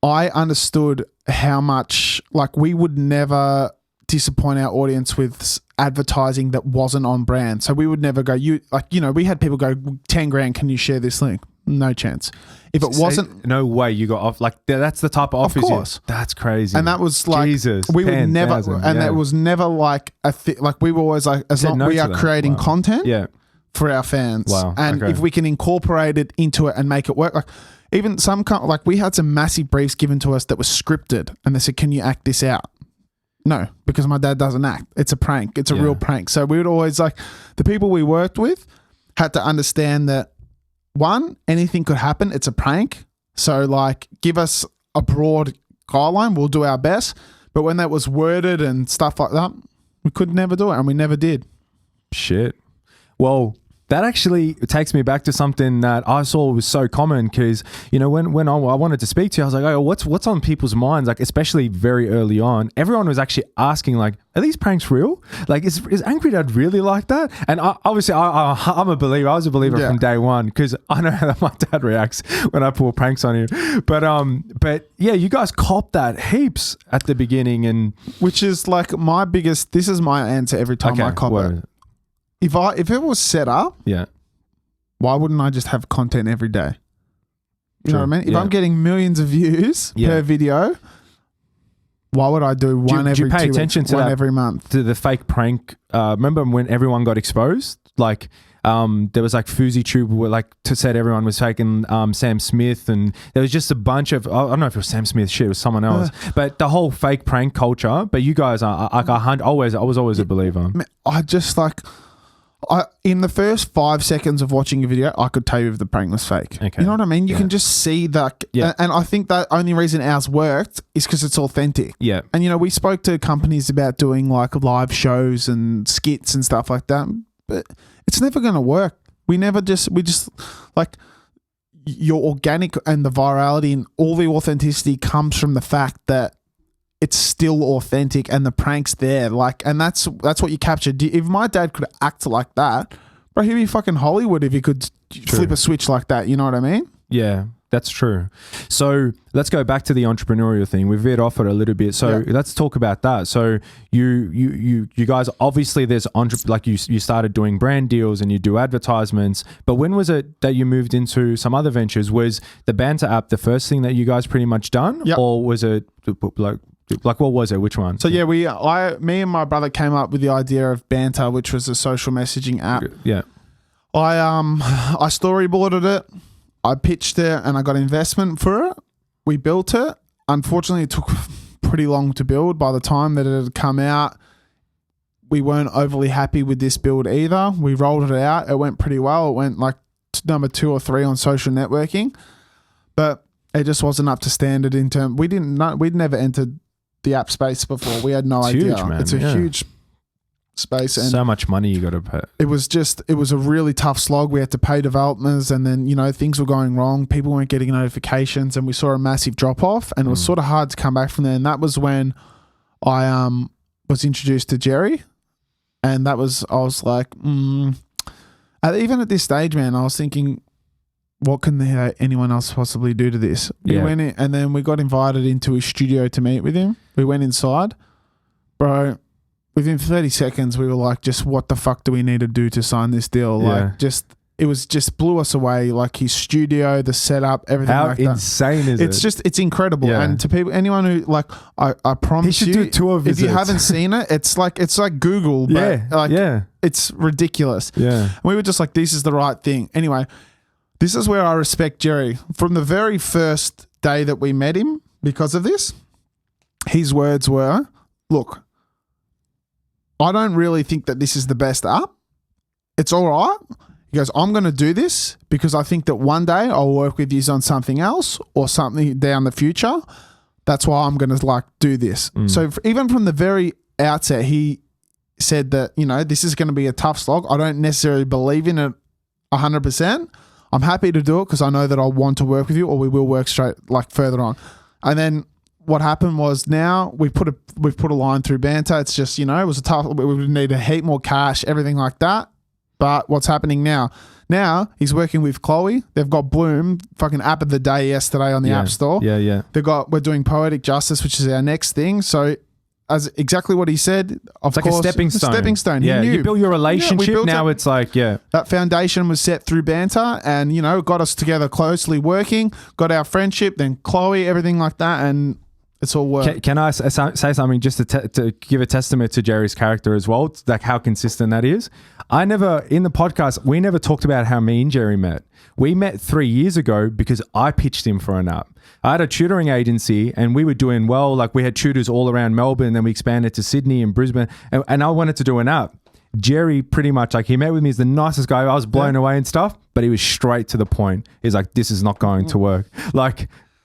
I understood how much, like we would never disappoint our audience with advertising that wasn't on brand. So we would never go, we had people go, 10 grand, can you share this link? No chance. If it wasn't, no way you got off. Like that's the type of offers. Of course, that's crazy. And that was like Jesus. We would never, that was never like a thing. Like we were always like, as long we are creating content, for our fans. Wow. And if we can incorporate it into it and make it work, like even some like we had some massive briefs given to us that were scripted, and they said, "Can you act this out?" No, because my dad doesn't act. It's a prank. It's a real prank. So we would always like the people we worked with had to understand that. One, anything could happen. It's a prank. So like give us a broad guideline. We'll do our best. But when that was worded and stuff like that, we could never do it. And we never did. Shit. Well, that actually takes me back to something that I saw was so common because, you know, when I wanted to speak to you, I was like, oh, what's on people's minds? Like, especially very early on, everyone was actually asking like, are these pranks real? Like, is Angry Dad really like that? And obviously I'm a believer. I was a believer from day one because I know how my dad reacts when I pull pranks on him. But yeah, you guys copped that heaps at the beginning, and which is like this is my answer every time I cop it. If it was set up, why wouldn't I just have content every day? You know what I mean? If I'm getting millions of views per video, why would I do one every 2 weeks, every month? To the fake prank. Remember when everyone got exposed? Like there was like Fousey Tube where like said everyone was faking Sam Smith, and there was just a bunch of, I don't know if it was Sam Smith, shit, it was someone else. But the whole fake prank culture. But you guys are like I was always a believer. I just like. In the first 5 seconds of watching a video, I could tell you if the prank was fake. Okay. You know what I mean? You can just see that. Yeah. And I think that only reason ours worked is because it's authentic. Yeah. And, you know, we spoke to companies about doing like live shows and skits and stuff like that, but it's never going to work. We just like your organic and the virality and all the authenticity comes from the fact that it's still authentic and the prank's there. Like, and that's what you captured. If my dad could act like that, bro, he'd be fucking Hollywood if he could flip a switch like that. You know what I mean? Yeah. That's true. So let's go back to the entrepreneurial thing. We've veered off it a little bit. So let's talk about that. So you guys, obviously there's you started doing brand deals and you do advertisements, but when was it that you moved into some other ventures? Was the Banter app the first thing that you guys pretty much done? Yep. Or was it like what was it? Which one? So yeah, me and my brother came up with the idea of Banter, which was a social messaging app. Yeah. I storyboarded it. I pitched it and I got investment for it. We built it. Unfortunately, it took pretty long to build. By the time that it had come out, we weren't overly happy with this build either. We rolled it out. It went pretty well. It went like number 2 or 3 on social networking, but it just wasn't up to standard in terms. We'd never entered the app space before. We had no idea. Huge, man. It's a huge space, and so much money you got to pay. it was a really tough slog. We had to pay developers, and then things were going wrong. People weren't getting notifications, and we saw a massive drop off, and it was sort of hard to come back from there. And that was when I was introduced to Jerry, and I was like, even at this stage, man, I was thinking, what can anyone else possibly do to this? We went in, and then we got invited into his studio to meet with him. We went inside, bro. Within 30 seconds, we were like, just what the fuck do we need to do to sign this deal? Yeah. Like, it was just blew us away. Like his studio, the setup, everything How like that. insane is it? It's incredible. Yeah. And to people, anyone who I promise He should do tour visits. if you haven't seen it, it's like Google, but it's ridiculous. Yeah. And we were just like, this is the right thing. Anyway, this is where I respect Jerry. From the very first day that we met him, because of this, his words were, look, I don't really think that this is the best app. It's all right. He goes, I'm going to do this because I think that one day I'll work with you on something else or something down the future. That's why I'm going to do this. So even from the very outset, he said that, this is going to be a tough slog. I don't necessarily believe in it 100%. I'm happy to do it because I know that I want to work with you, or we will work straight further on. And then what happened was, now we've put a line through Banter. It's just, it was a tough, we would need a heap more cash, everything like that. But what's happening now? Now he's working with Chloe. They've got Bloom, fucking app of the day yesterday on the App Store. Yeah. We're doing Poetic Justice, which is our next thing. So as exactly what he said, of It's like course, a stepping stone. Stepping stone. Yeah, He knew. you build your relationship. Now it's like, that foundation was set through Banter, and got us together closely working, got our friendship, then Chloe, everything like that, and it's all work. Can I say something just to give a testament to Jerry's character as well, like how consistent that is? In the podcast, we never talked about how me and Jerry met. We met 3 years ago because I pitched him for an app. I had a tutoring agency and we were doing well. Like we had tutors all around Melbourne, then we expanded to Sydney and Brisbane, and I wanted to do an app. Jerry pretty much, he met with me. He's the nicest guy. I was blown away and stuff, but he was straight to the point. He's like, this is not going to work.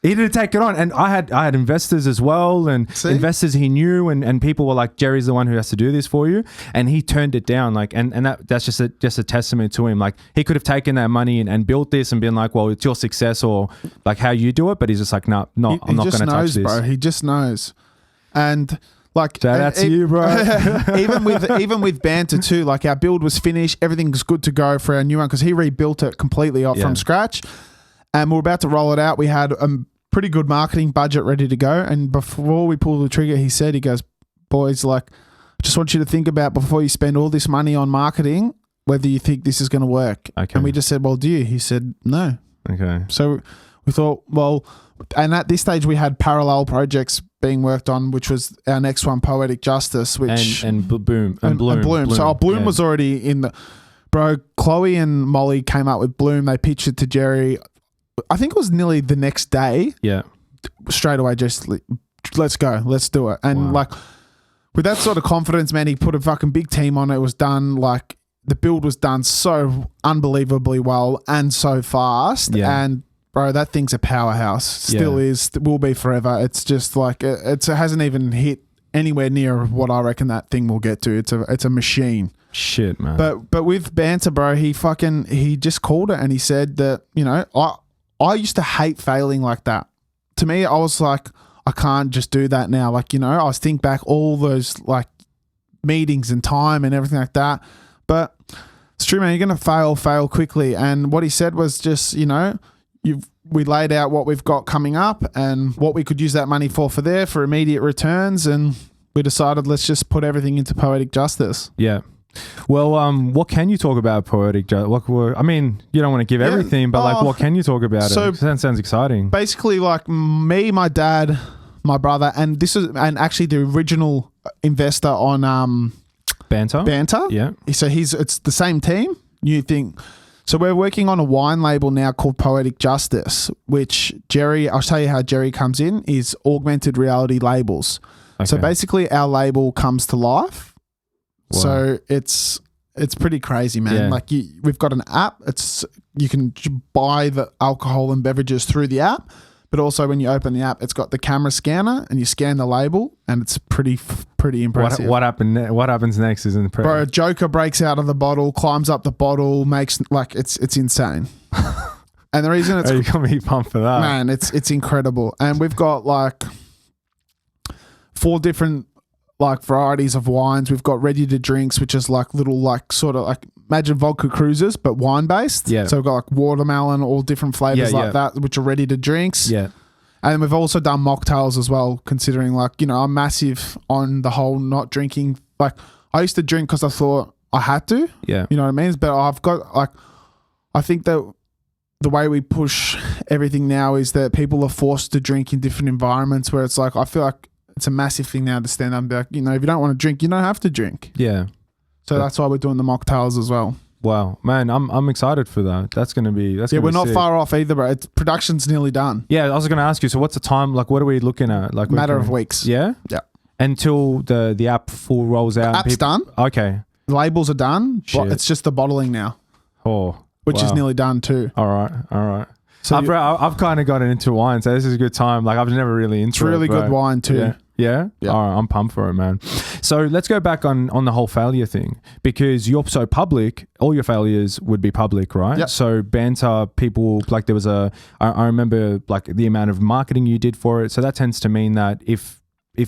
He didn't take it on. And I had investors as well, and investors he knew, and people were like, Jerry's the one who has to do this for you. And he turned it down. And that's just a testament to him. Like he could have taken that money and built this and been like, well, it's your success or like how you do it. But he's just like, no, I'm not going to touch this. Bro. He just knows. And that's you, bro. even with Banter too, like our build was finished. Everything's good to go for our new one because he rebuilt it completely from scratch. And we're about to roll it out. We had pretty good marketing budget ready to go, and before we pulled the trigger, he goes, boys, I just want you to think about before you spend all this money on marketing whether you think this is going to work. Okay. And we just said, well, do you? He said no. Okay. So we thought, well, and at this stage we had parallel projects being worked on, which was our next one, Poetic Justice, which and Bloom. So Bloom was already in the Chloe and Molly came up with Bloom. They pitched it to Jerry. I think it was nearly the next day. Yeah. Straight away, just let's go. Let's do it. And with that sort of confidence, man, he put a fucking big team on it. It was done. The build was done so unbelievably well and so fast. Yeah. And bro, that thing's a powerhouse. Still is. Will be forever. It's just it hasn't even hit anywhere near what I reckon that thing will get to. It's a machine. Shit, man. But with Banter, bro, he just called it and he said that, I used to hate failing like that. To me, I was like, I can't just do that now. I was think back all those meetings and time and everything like that. But it's true, man. You're going to fail quickly. And what he said was just, we laid out what we've got coming up and what we could use that money for immediate returns, and we decided let's just put everything into Poetic Justice. Yeah. Well, what can you talk about Poetic Justice? I mean, you don't want to give everything, but like, what can you talk about? So it sounds exciting. Basically, like me, my dad, my brother, and actually the original investor on Banter. Yeah. So it's the same team. You think. So we're working on a wine label now called Poetic Justice, which I'll tell you how Jerry comes in, is augmented reality labels. Okay. So basically our label comes to life. Wow. So it's pretty crazy, man. Yeah. Like we've got an app. You can buy the alcohol and beverages through the app, but also when you open the app, it's got the camera scanner and you scan the label, and it's pretty impressive. What happens next is incredible. Bro, Joker breaks out of the bottle, climbs up the bottle, makes like it's insane. And the reason it's you got me pumped for that, man. It's incredible, and we've got like 4 different like varieties of wines. We've got ready to drinks, which is like little like sort of like imagine vodka cruisers but wine based. Yeah. So we've got like watermelon, all different flavors that, which are ready to drinks. Yeah. And we've also done mocktails as well, considering like, you know, I'm massive on the whole not drinking. Like I used to drink because I thought I had to. Yeah. You know what I mean? But I've got like, I think that the way we push everything now is that people are forced to drink in different environments, where it's like, I feel like it's a massive thing now to stand up and be like, you know, if you don't want to drink, you don't have to drink. Yeah. So that's why we're doing the mocktails as well. Wow, man, I'm excited for that. That's gonna be we're not far off either, bro. Production's nearly done. Yeah, I was gonna ask you. So what's the time? Like, what are we looking at? Like, matter of weeks. Yeah. Yeah. Until the app full rolls out. The app's done. Okay. The labels are done. Shit. It's just the bottling now. Oh, which is nearly done too. All right. So I've kind of gotten into wine, so this is a good time. Like I was never really into it. It's really good wine too. Yeah. Yeah? All right, I'm pumped for it, man. So let's go back on the whole failure thing, because you're so public, all your failures would be public, right? Yep. So Banter, people, like there was I remember like the amount of marketing you did for it. So that tends to mean that if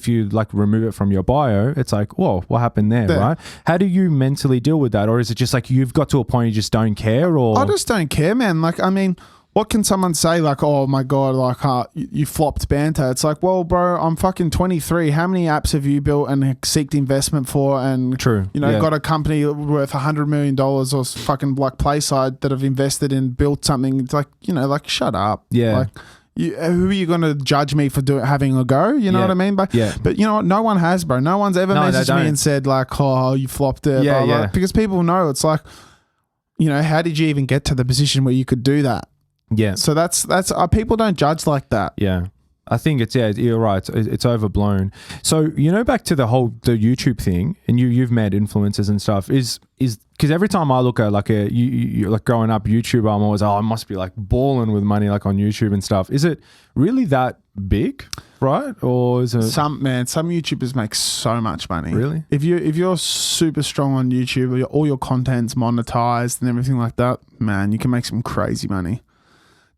you like remove it from your bio, it's like, whoa, what happened there, right? How do you mentally deal with that? Or is it just like you've got to a point you just don't care? Or I just don't care, man. Like, I mean, what can someone say like, oh my God, like you flopped Banter? It's like, well, bro, I'm fucking 23. How many apps have you built and seeked investment for? And true, you know, got a company worth $100 million or fucking like Playside that have invested in, built something. It's like, you know, like shut up. Yeah. Like, who are you going to judge me for having a go? You know what I mean? But you know what? No one has, bro. No one's ever messaged me and said like, oh, you flopped it. Yeah, blah, blah. Because people know it's like, you know, how did you even get to the position where you could do that? Yeah. So that's people don't judge like that. Yeah. I think you're right. It's overblown. So, you know, back to the YouTube thing, and you've met influencers and stuff, is because every time I look at like you like growing up YouTube, I'm always, I must be like balling with money like on YouTube and stuff. Is it really that big, right? Or is it some YouTubers make so much money? Really? If you're super strong on YouTube, all your content's monetized and everything like that, man, you can make some crazy money.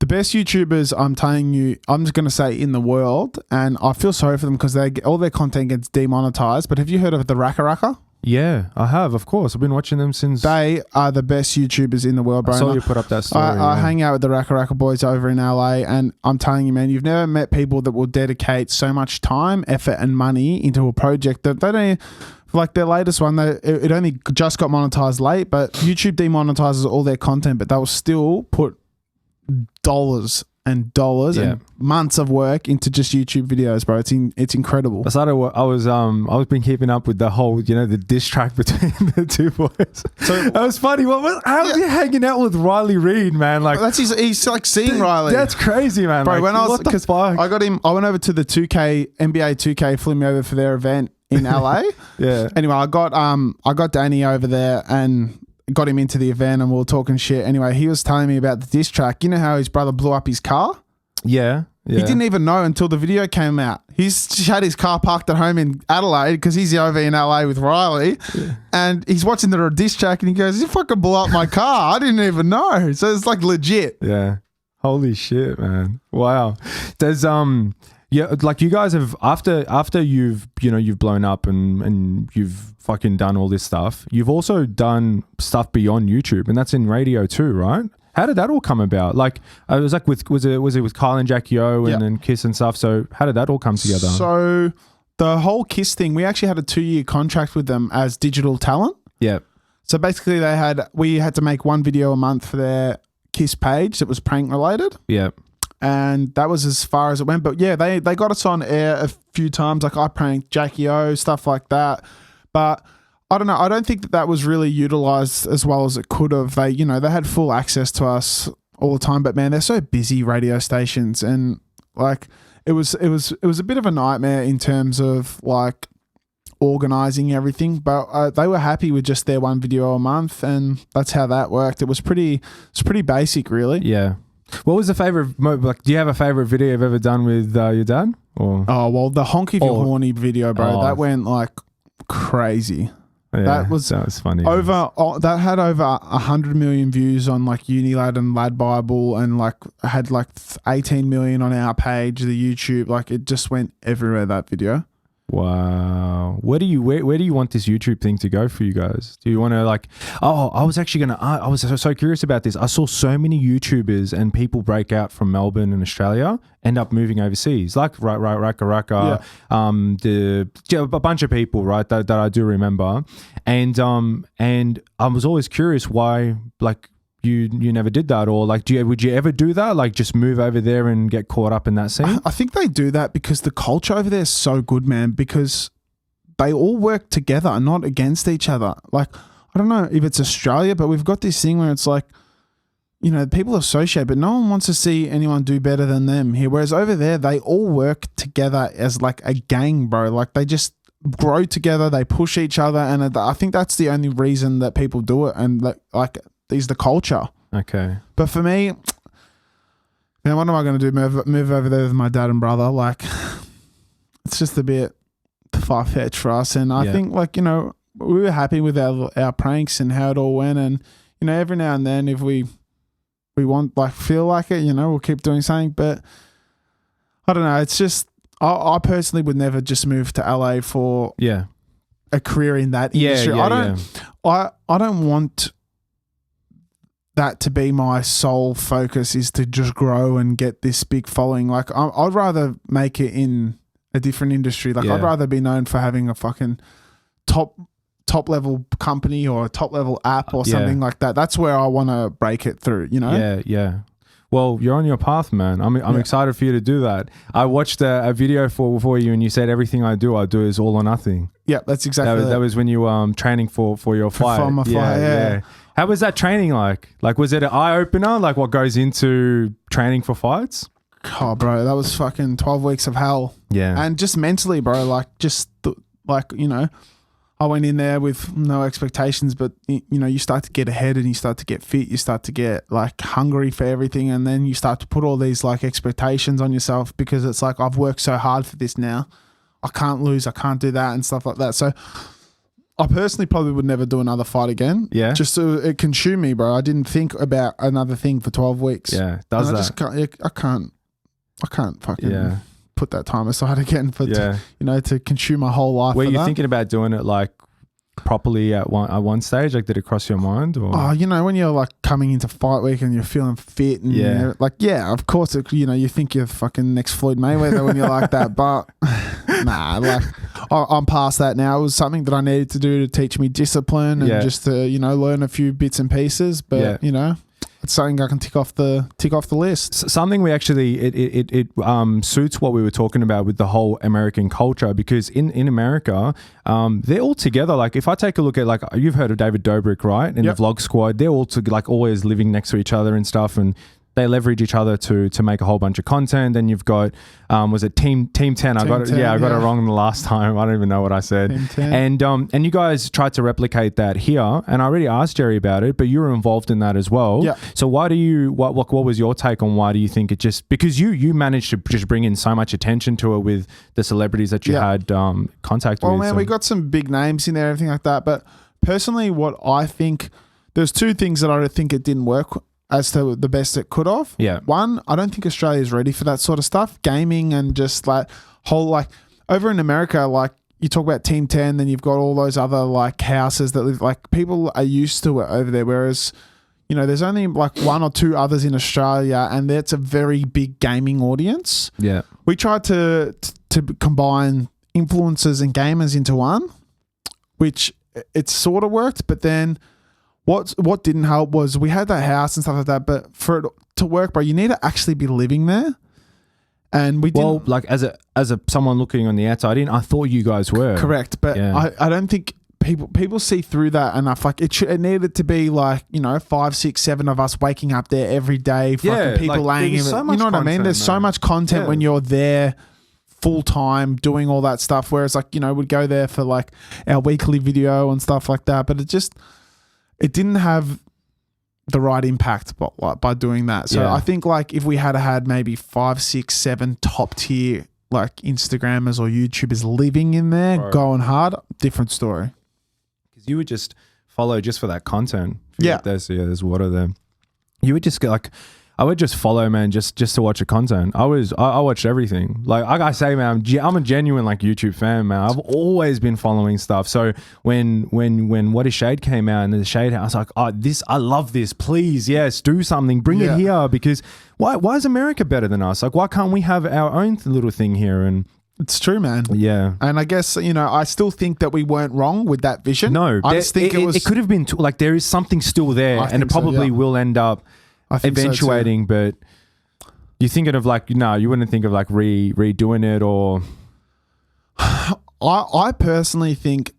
The best YouTubers, I'm telling you, I'm just going to say in the world, and I feel sorry for them because all their content gets demonetized. But have you heard of the Raka Raka? Yeah, I have, of course. I've been watching them since. They are the best YouTubers in the world, bro. I saw you put up that story. I hang out with the Raka Raka boys over in LA, and I'm telling you, man, you've never met people that will dedicate so much time, effort, and money into a project that they don't. Like their latest one, it only just got monetized late, but YouTube demonetizes all their content, but they will still put dollars and months of work into just YouTube videos, bro. It's incredible. I was been keeping up with the whole, you know, the diss track between the two boys. So that was funny. How are you hanging out with Riley Reid, man? Like he's like seeing Riley. That's crazy, man. Bro, like, I got him. I went over to the NBA 2K, flew me over for their event in LA. Yeah. Anyway, I got Danny over there and got him into the event, and we were talking shit. Anyway, he was telling me about the diss track. You know how his brother blew up his car? Yeah. He didn't even know until the video came out. He's had his car parked at home in Adelaide because he's over in LA with Riley, and he's watching the diss track, and he goes, "You fucking blew up my car. I didn't even know." So it's like legit. Yeah. Holy shit, man. Wow. There's like you guys have after you've blown up and you've fucking done all this stuff, you've also done stuff beyond YouTube, and that's in radio too, right? How did that all come about? Like, it was like was it with Kyle and Jackie O and then Kiss and stuff? So how did that all come together? So the whole Kiss thing, we actually had a 2-year contract with them as digital talent. Yeah. So basically we had to make one video a month for their Kiss page that was prank related. Yeah. And that was as far as it went. But yeah, they got us on air a few times. Like I pranked Jackie O, stuff like that. But I don't know. I don't think that was really utilized as well as it could have. They had full access to us all the time. But man, they're so busy, radio stations, and like it was a bit of a nightmare in terms of like organizing everything. But they were happy with just their one video a month, and that's how that worked. It's pretty basic, really. Yeah. What was the favorite? Like, do you have a favorite video you've ever done with your dad? Or Oh well, the honky if you're horny video, bro. That went like crazy. yeah, that was funny. That had over 100 million views on like Unilad and Lad Bible, and like had like 18 million on our page, the YouTube. Like it just went everywhere, that video. Wow. Where do you want this YouTube thing to go for you guys? Do you want to like, I was so curious about this. I saw so many YouTubers and people break out from Melbourne and Australia, end up moving overseas, like Raka, a bunch of people, right, that I do remember. And I was always curious why, like, you never did that, or like would you ever do that, like just move over there and get caught up in that scene? I think they do that because the culture over there is so good, man, because they all work together and not against each other. Like I don't know if it's Australia, but we've got this thing where it's like, people associate, but no one wants to see anyone do better than them here, whereas over there they all work together as like a gang, bro. Like they just grow together, they push each other, and I think that's the only reason that people do it, and like is the culture. Okay. But for me, man, what am I going to do? Move over there with my dad and brother? Like, it's just a bit far-fetched for us. And I think, like, we were happy with our pranks and how it all went. And, every now and then if we want, like, feel like it, we'll keep doing something. But I don't know. It's just, I personally would never just move to LA for a career in that industry. I don't want that to be my sole focus, is to just grow and get this big following. Like I'd rather make it in a different industry. Like I'd rather be known for having a fucking top level company or a top level app or something like that. That's where I want to break it through, Yeah. Well, you're on your path, man. I'm excited for you to do that. I watched a video for you, and you said everything I do is all or nothing. Yeah, that's exactly that was when you training for your fight. For my fight, yeah. How was that training like? Like, was it an eye opener? Like, what goes into training for fights? Oh, bro, that was fucking 12 weeks of hell. Yeah, and just mentally, bro. Like, I went in there with no expectations, but you start to get ahead and you start to get fit. You start to get like hungry for everything, and then you start to put all these like expectations on yourself, because it's like, I've worked so hard for this now. I can't lose. I can't do that and stuff like that. So I personally probably would never do another fight again. Yeah. Just so it consumed me, bro. I didn't think about another thing for 12 weeks. Yeah. I can't fucking put that time aside again to consume my whole life. Were you thinking about doing it like properly at one stage? Like, did it cross your mind? Or? Oh, when you're like coming into fight week and you're feeling fit and of course, you think you're fucking next Floyd Mayweather when you're like that, but nah, like I'm past that now. It was something that I needed to do to teach me discipline and just to, learn a few bits and pieces, but it's something I can tick off the list. Something we actually it suits what we were talking about with the whole American culture, because in America, they're all together. Like, if I take a look at, like, you've heard of David Dobrik, right? In the Vlog Squad, they're all like always living next to each other and stuff, and they leverage each other to make a whole bunch of content. Then you've got, was it Team 10? I got it wrong the last time. I don't even know what I said. And you guys tried to replicate that here. And I already asked Jerry about it, but you were involved in that as well. Yeah. So why do you? What was your take on why do you think it just, because you managed to just bring in so much attention to it with the celebrities that you had contact with? Well, man, we got some big names in there, everything like that. But personally, what I think, there's two things that I think it didn't work as to the best it could have. Yeah. One, I don't think Australia is ready for that sort of stuff. Gaming and just like whole, like over in America, like you talk about Team 10, then you've got all those other like houses that live, like people are used to it over there. Whereas, you know, there's only like one or two others in Australia, and that's a very big gaming audience. Yeah. We tried to combine influencers and gamers into one, which it sort of worked, but then what didn't help was we had that house and stuff like that, but for it to work, bro, you need to actually be living there. And we didn't. Well, like as a someone looking on the outside in, I thought you guys were correct, but Yeah. I don't think people see through that enough. Like it needed to be like, you know, 5, 6, 7 of us waking up there every day, fucking people like, laying in there's it. so You much know what I mean? content, There's so man. much content Yeah. when you're there full time doing all that stuff. Whereas like, you know, we'd go there for like our weekly video and stuff like that, but it didn't have the right impact by doing that. So Yeah. I think like if we had maybe 5, 6, 7 top tier like Instagrammers or YouTubers living in there, Bro. going hard, different story. because you would just follow just for that content. Yeah. There's water there. You would just get like, I would just follow, man, just to watch the content. I watched everything. Like I say, man, I'm a genuine like YouTube fan, man. I've always been following stuff. So when What Is Shade came out and the Shade, I was like, oh, I love this. Please, yes, do something. Bring Yeah. it here, because why is America better than us? Like, why can't we have our own little thing here? And It's true, man. yeah. And I guess, you know, I still think that we weren't wrong with that vision. No, I just think it could have been like there is something still there, I and think it probably so, yeah. will end up I think so too. eventuating. But you're thinking of like, no, you wouldn't think of like redoing it or I personally think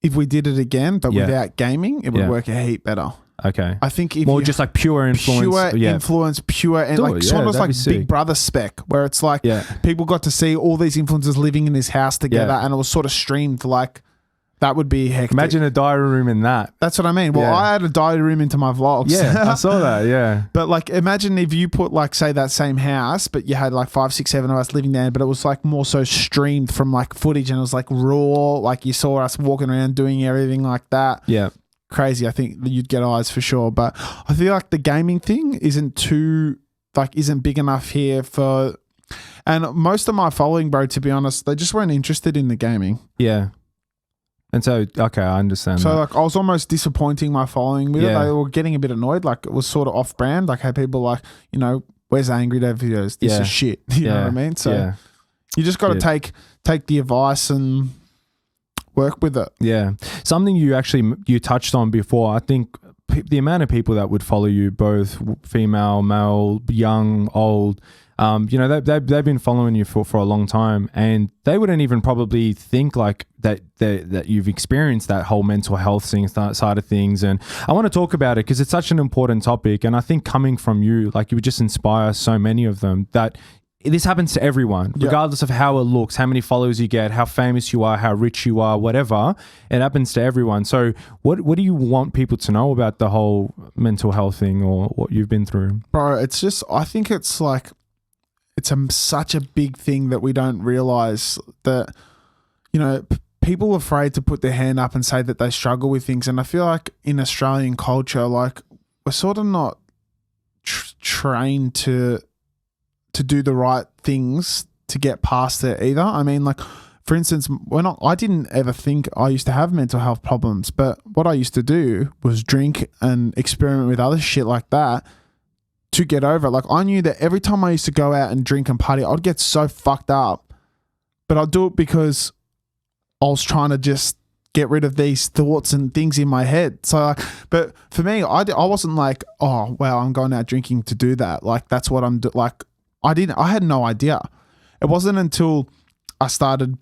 if we did it again, but Yeah. without gaming, it would Yeah. work a heap better. okay, I think if more you just like pure influence. pure yeah, influence, pure and Do like it, sort yeah, of that'd like be sick. Big Brother spec, where it's like yeah, people got to see all these influencers living in his house together, Yeah. and it was sort of streamed. Like that would be hectic. imagine a diary room in that. That's what I mean. Well, Yeah. I had a diary room into my vlogs. Yeah, I saw that. Yeah, But like, imagine if you put like, say that same house, but you had like 5, 6, 7 of us living there, but it was like more so streamed from like footage, and it was like raw. Like you saw us walking around doing everything like that. yeah, Crazy. I think that you'd get eyes for sure. But I feel like the gaming thing isn't big enough here for. And most of my following, bro, to be honest, they just weren't interested in the gaming. yeah. And so, okay, I understand. So that. like I was almost disappointing my following with it. Yeah. They were getting a bit annoyed. Like it was sort of off brand. Like had people like, you know, where's the Angry Dad videos? This Yeah. is shit. You know what I mean? So yeah. you just got to Yeah. take the advice and work with it. Yeah. Something you touched on before, I think the amount of people that would follow you, both female, male, young, old, you know, they've been following you for a long time, and they wouldn't even probably think like that you've experienced that whole mental health side of things. And I want to talk about it because it's such an important topic. And I think coming from you, like you would just inspire so many of them that this happens to everyone, Yeah. regardless of how it looks, how many followers you get, how famous you are, how rich you are, whatever. It happens to everyone. So what do you want people to know about the whole mental health thing or what you've been through? Bro, it's just, I think it's like, it's such a big thing that we don't realize that, you know, people are afraid to put their hand up and say that they struggle with things. And I feel like in Australian culture, like we're sort of not trained to do the right things to get past it either. I mean, like, for instance, I didn't ever think I used to have mental health problems, but what I used to do was drink and experiment with other shit like that to get over it. Like I knew that every time I used to go out and drink and party, I'd get so fucked up, but I'd do it because I was trying to just get rid of these thoughts and things in my head. So, like, but for me, I wasn't like, oh, well, I'm going out drinking to do that. Like that's what I'm like. I had no idea. It wasn't until I started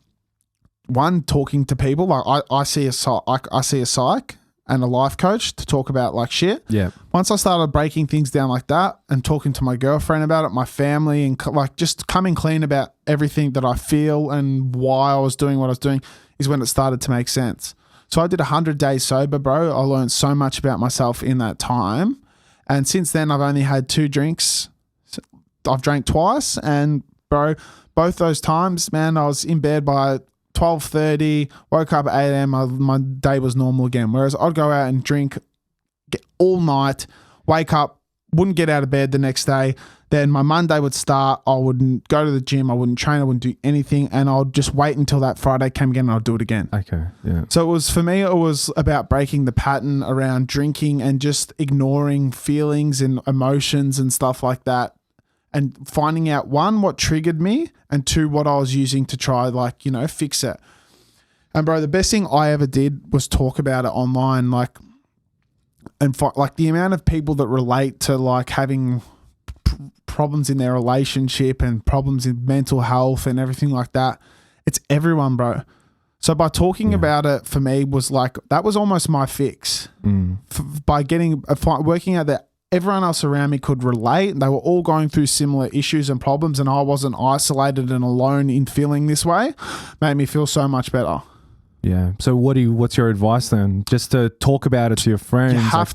talking to people. Like I see a psych and a life coach to talk about like shit. Yeah. Once I started breaking things down like that and talking to my girlfriend about it, my family, and like just coming clean about everything that I feel and why I was doing what I was doing, is when it started to make sense. So I did 100 days sober, bro. I learned so much about myself in that time. And since then I've only had 2 drinks. I've drank twice, and bro, both those times, man, I was in bed by 12:30, woke up at 8 a.m. My day was normal again. Whereas I'd go out and drink all night, wake up, wouldn't get out of bed the next day. then my Monday would start. I wouldn't go to the gym. I wouldn't train. I wouldn't do anything. And I'll just wait until that Friday came again and I'll do it again. Okay. Yeah. So for me, it was about breaking the pattern around drinking and just ignoring feelings and emotions and stuff like that. And finding out, one, what triggered me, and two, what I was using to try, fix it. And bro, the best thing I ever did was talk about it online. And the amount of people that relate to having problems in their relationship and problems in mental health and everything like that. It's everyone, bro. So by talking about it for me was that was almost my fix. By working out that everyone else around me could relate. They were all going through similar issues and problems, and I wasn't isolated and alone in feeling this way, made me feel so much better. Yeah. So what's your advice then? Just to talk about it to your friends. You have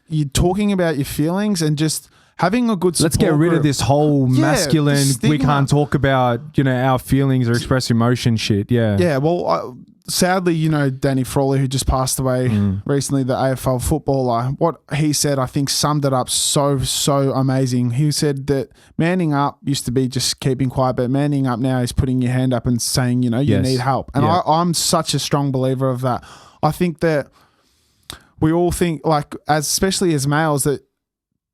you're talking about your feelings and just having a good support Let's get rid group. of this whole masculine, stigma. we can't talk about, our feelings or express emotion shit. Yeah. Yeah. Well, sadly, Danny Frawley, who just passed away recently, the AFL footballer, what he said, I think summed it up so amazing. He said that manning up used to be just keeping quiet, but manning up now is putting your hand up and saying, you need help. And I'm such a strong believer of that. I think that we all think especially as males, that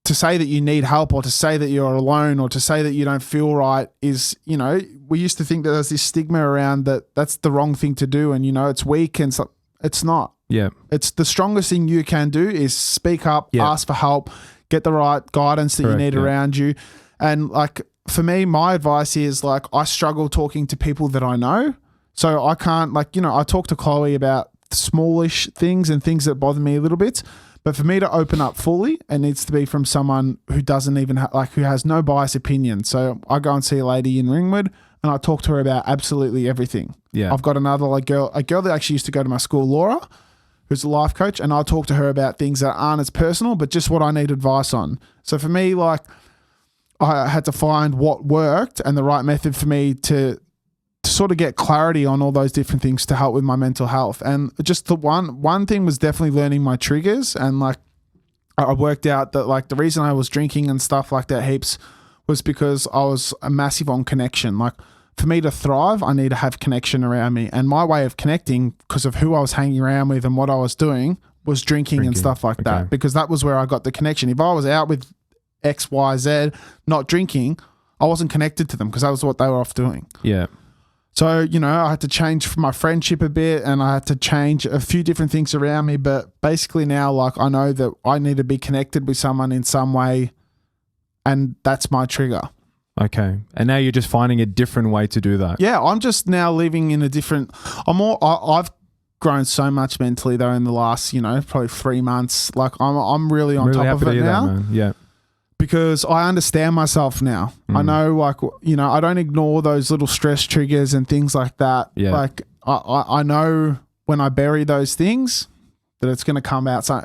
to say that you need help or to say that you're alone or to say that you don't feel right is, we used to think that there's this stigma around that's the wrong thing to do and, it's weak and so it's not. Yeah. It's the strongest thing you can do is speak up, ask for help, get the right guidance that you need around you. And for me, my advice is I struggle talking to people that I know. So I can't I talk to Chloe about smallish things and things that bother me a little bit. But for me to open up fully, it needs to be from someone who doesn't even who has no biased opinion. So I go and see a lady in Ringwood and I talk to her about absolutely everything. Yeah. I've got another a girl that actually used to go to my school, Laura, who's a life coach, and I talk to her about things that aren't as personal, but just what I need advice on. So for me, I had to find what worked and the right method for me to sort of get clarity on all those different things to help with my mental health. And just the one thing was definitely learning my triggers. And I worked out that the reason I was drinking and stuff like that heaps was because I was a massive on connection. For me to thrive, I need to have connection around me. And my way of connecting, because of who I was hanging around with and what I was doing, was drinking and stuff like that, because that was where I got the connection. If I was out with X, Y, Z, not drinking, I wasn't connected to them because that was what they were off doing. Yeah. So, I had to change my friendship a bit and I had to change a few different things around me. But basically now, I know that I need to be connected with someone in some way, and that's my trigger. Okay. And now you're just finding a different way to do that. Yeah. I'm just now living in a different, I've grown so much mentally though in the last, probably 3 months. I'm really on top of it now. Man. Yeah. Because I understand myself now. I know, I don't ignore those little stress triggers and things like that. Yeah. I know when I bury those things that it's going to come out. So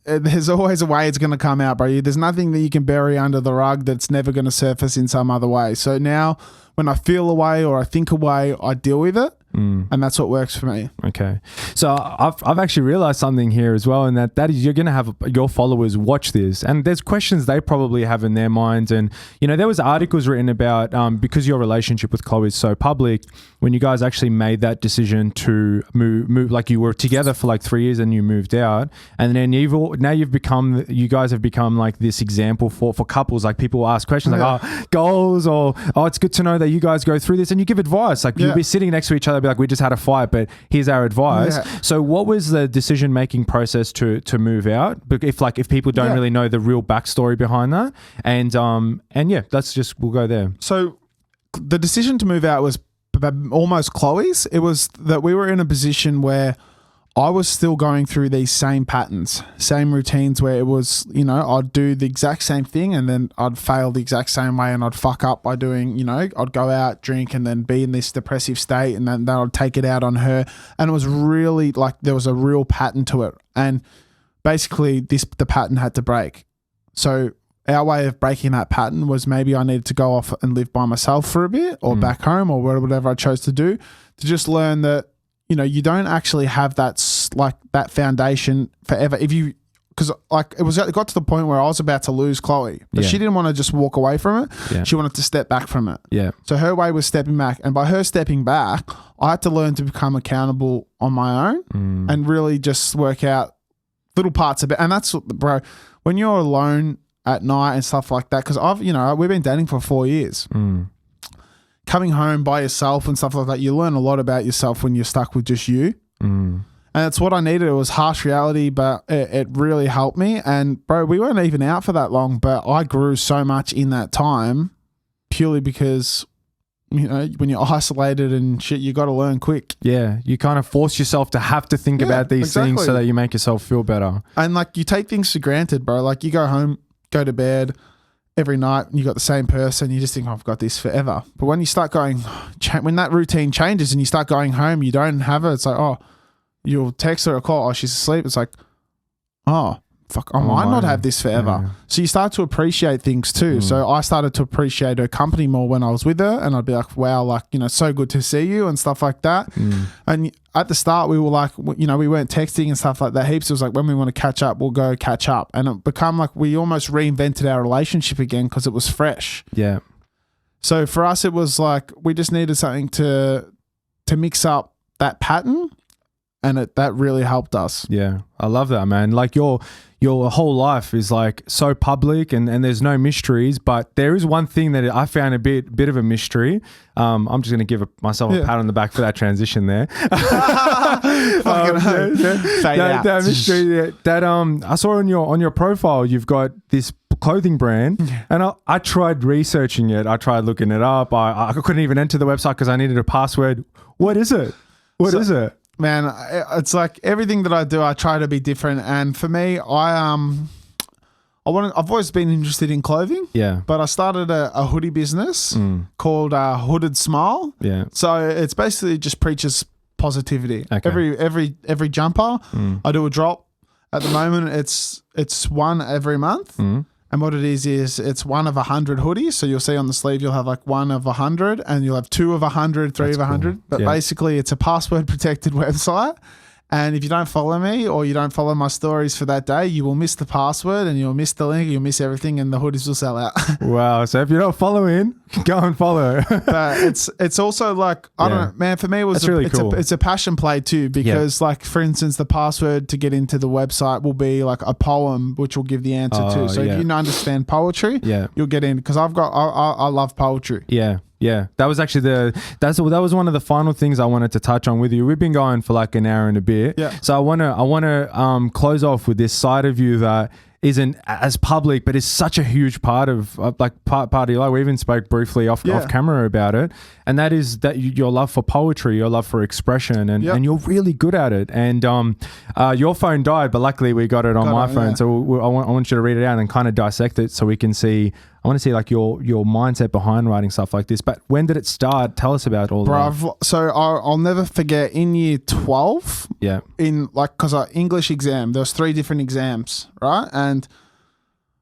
there's always a way it's going to come out, bro. There's nothing that you can bury under the rug that's never going to surface in some other way. So now when I feel a way or I think a way, I deal with it. And that's what works for me. Okay. So I've actually realized something here as well, and that is you're going to have your followers watch this, and there's questions they probably have in their minds. And, there was articles written about, because your relationship with Chloe is so public, when you guys actually made that decision to move, you were together for 3 years and you moved out, and then you guys have become this example for couples. People ask questions goals, or, it's good to know that you guys go through this, and you give advice. You'll be sitting next to each other, be we just had a fight, but here's our advice. Yeah. So what was the decision-making process to move out? If people don't really know the real backstory behind that, and we'll go there. So the decision to move out was almost Chloe's. It was that we were in a position where I was still going through these same patterns, same routines where it was, I'd do the exact same thing and then I'd fail the exact same way and I'd fuck up by doing, I'd go out, drink and then be in this depressive state and then I'd take it out on her. And it was really there was a real pattern to it. And basically the pattern had to break. So our way of breaking that pattern was maybe I needed to go off and live by myself for a bit or back home or whatever I chose to do, to just learn that, you don't actually have that foundation forever. If you because like it got to the point where I was about to lose Chloe, but Yeah. she didn't want to just walk away from it. Yeah. She wanted to step back from it. Yeah. So her way was stepping back, and by her stepping back, I had to learn to become accountable on my own and really just work out little parts of it. And that's, bro, when you're alone at night and stuff like that, because we've been dating for 4 years. Coming home by yourself and stuff like that, you learn a lot about yourself when you're stuck with just you. And it's what I needed. It was harsh reality, but it really helped me. And bro, we weren't even out for that long, but I grew so much in that time purely because, when you're isolated and shit, you got to learn quick. Yeah. You kind of force yourself to have to think about these things so that you make yourself feel better. And like you take things for granted, bro. Like you go home, go to bed every night and you got the same person. You just think, I've got this forever. But when you start going, when that routine changes and you start going home, you don't have it. It's like, oh, you'll text her or call, oh, she's asleep. It's like, oh, fuck, I might not have this forever. Yeah. So you start to appreciate things too. So I started to appreciate her company more when I was with her, and I'd be like, wow, like, so good to see you and stuff like that. And at the start we were like, we weren't texting and stuff like that heaps. It was like, when we want to catch up, we'll go catch up. And it became like we almost reinvented our relationship again because it was fresh. Yeah. So for us, it was like we just needed something to mix up that pattern. And that really helped us. Yeah. I love that, man. Like your whole life is like so public and there's no mysteries, but there is one thing that I found a bit of a mystery. I'm just going to give myself a pat on the back for that transition there. That mystery that I saw on your profile, you've got this clothing brand, and I tried researching it. I tried looking it up. I couldn't even enter the website because I needed a password. What is it? What is it? Man, it's like everything that I do, I try to be different. And for me, I've always been interested in clothing. Yeah. But I started a hoodie business called Hooded Smile. Yeah. So it's basically just preaches positivity. Okay. Every jumper, I do a drop. At the moment, it's one every month. And what it is it's one of 100 hoodies. So you'll see on the sleeve, you'll have like one of 100, and you'll have 2 of 100, 3 of 100. But basically, it's a password protected website. And if you don't follow me or you don't follow my stories for that day, you will miss the password and you'll miss the link, you'll miss everything, and the hoodies will sell out. Wow. So if you're not following, go and follow. But it's also like, I don't know, man, for me, it's a passion play too, because like, for instance, the password to get into the website will be like a poem, which will give the answer to. So if you understand poetry, you'll get in, because I love poetry. Yeah. Yeah, that was actually that was one of the final things I wanted to touch on with you. We've been going for like an hour and a bit. Yeah. So I want to close off with this side of you that isn't as public, but is such a huge part of part of your life. We even spoke briefly off camera about it, and that is that your love for poetry, your love for expression, and you're really good at it. And your phone died, but luckily we got it on my phone. Yeah. So I want you to read it out and kind of dissect it so we can see. I want to see like your mindset behind writing stuff like this. But when did it start? Tell us about all that. So I'll never forget in year 12. Yeah. In like, because our English exam, there was 3 different exams, right? And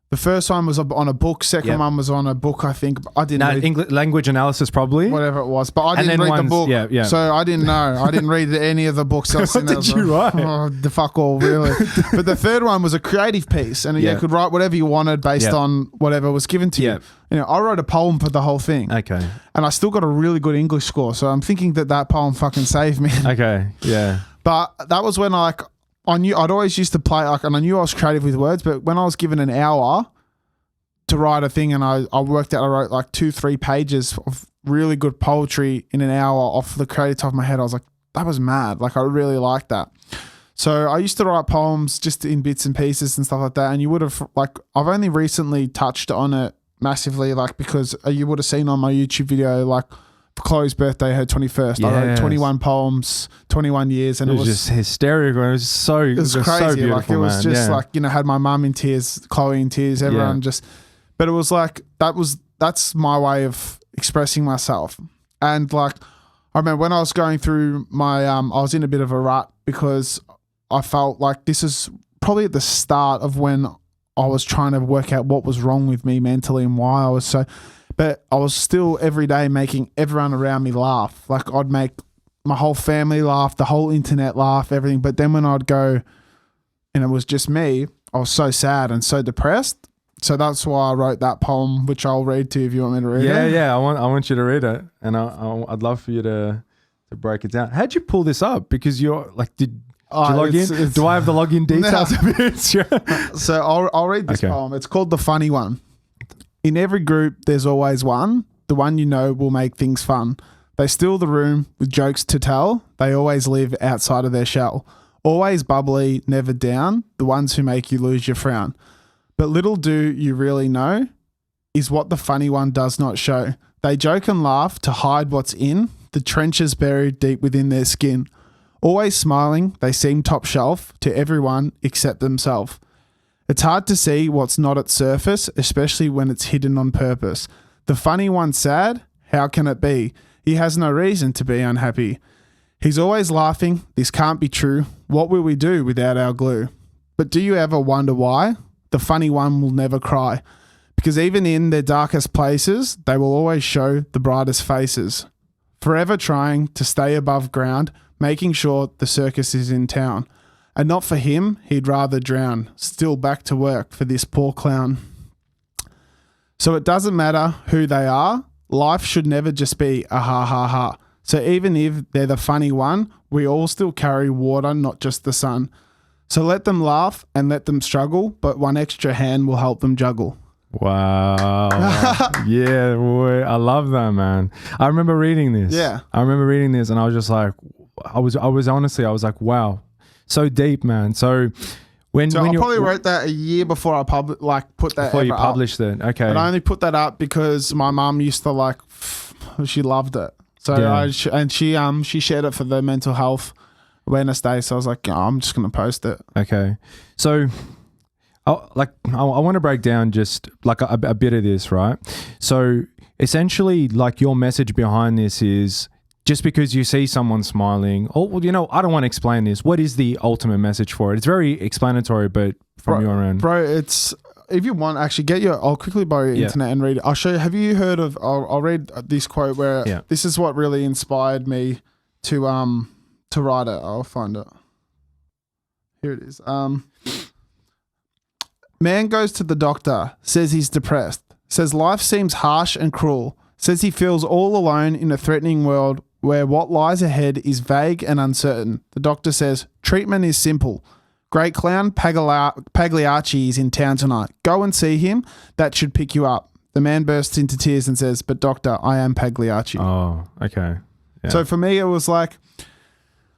the first one was on a book. Second one was on a book, I think. I didn't read English language analysis, probably. Whatever it was. But I didn't read the book. Yeah. So I didn't know. I didn't read any of the books. What did you write? Oh, the fuck all, really. But the third one was a creative piece. And you could write whatever you wanted based on whatever was given to you. I wrote a poem for the whole thing. Okay. And I still got a really good English score. So I'm thinking that poem fucking saved me. Okay. Yeah. But that was when I knew I'd always used to play, and I knew I was creative with words, but when I was given an hour to write a thing, and I worked out, I wrote like 2-3 pages of really good poetry in an hour off the creative top of my head. I was like, that was mad. Like, I really liked that. So I used to write poems just in bits and pieces and stuff like that. And you would have, like, I've only recently touched on it massively, like, because you would have seen on my YouTube video, like, for Chloe's birthday, her 21st, I wrote 21 poems, 21 years, and it was just hysterical. It was crazy. So like, it was just like, had my mum in tears, Chloe in tears, everyone just. But it was like, that's my way of expressing myself. And like, I remember when I was going through my, I was in a bit of a rut because I felt like this is probably at the start of when I was trying to work out what was wrong with me mentally and why I was so, but I was still every day making everyone around me laugh. Like, I'd make my whole family laugh, the whole internet laugh, everything. But then when I'd go and it was just me, I was so sad and so depressed. So that's why I wrote that poem, which I'll read to you if you want me to read it. Yeah. I want you to read it, and I'd love for you to break it down. How'd you pull this up? Because you're like, did you log in? Do I have the login details of it? So I'll read this poem. It's called The Funny One. In every group, there's always one. The one you know will make things fun. They steal the room with jokes to tell. They always live outside of their shell. Always bubbly, never down. The ones who make you lose your frown. But little do you really know is what the funny one does not show. They joke and laugh to hide what's in the trenches buried deep within their skin. Always smiling, they seem top shelf to everyone except themselves. It's hard to see what's not at surface, especially when it's hidden on purpose. The funny one's sad, how can it be? He has no reason to be unhappy. He's always laughing, this can't be true. What will we do without our glue? But do you ever wonder why? The funny one will never cry. Because even in their darkest places, they will always show the brightest faces. Forever trying to stay above ground, making sure the circus is in town. And not for him, he'd rather drown. Still back to work for this poor clown. So it doesn't matter who they are. Life should never just be a ha ha ha. So even if they're the funny one, we all still carry water, not just the sun. So let them laugh and let them struggle, but one extra hand will help them juggle. Wow. Yeah, boy. I love that, man. I remember reading this. Yeah. I remember reading this and I was just like, I was like, wow. So deep, man. So I probably wrote that a year before I put that before you up. published it. Okay. But I only put that up because my mum used to she loved it. So Yeah. she shared it for the mental health awareness day. So I was like, I'm just going to post it. Okay. So I want to break down just like a bit of this, right? So essentially like your message behind this is just because you see someone smiling, I don't want to explain this. What is the ultimate message for it? It's very explanatory, but from your end. Bro, it's, if you want, actually I'll quickly borrow your internet and read it. I'll show you. Have you heard of, I'll read this quote where this is what really inspired me to write it. I'll find it. Here it is. Man goes to the doctor, says he's depressed, says life seems harsh and cruel, says he feels all alone in a threatening world where what lies ahead is vague and uncertain. The doctor says, treatment is simple. Great clown Pagliacci is in town tonight. Go and see him. That should pick you up. The man bursts into tears and says, but doctor, I am Pagliacci. Oh, okay. Yeah. So for me, it was like,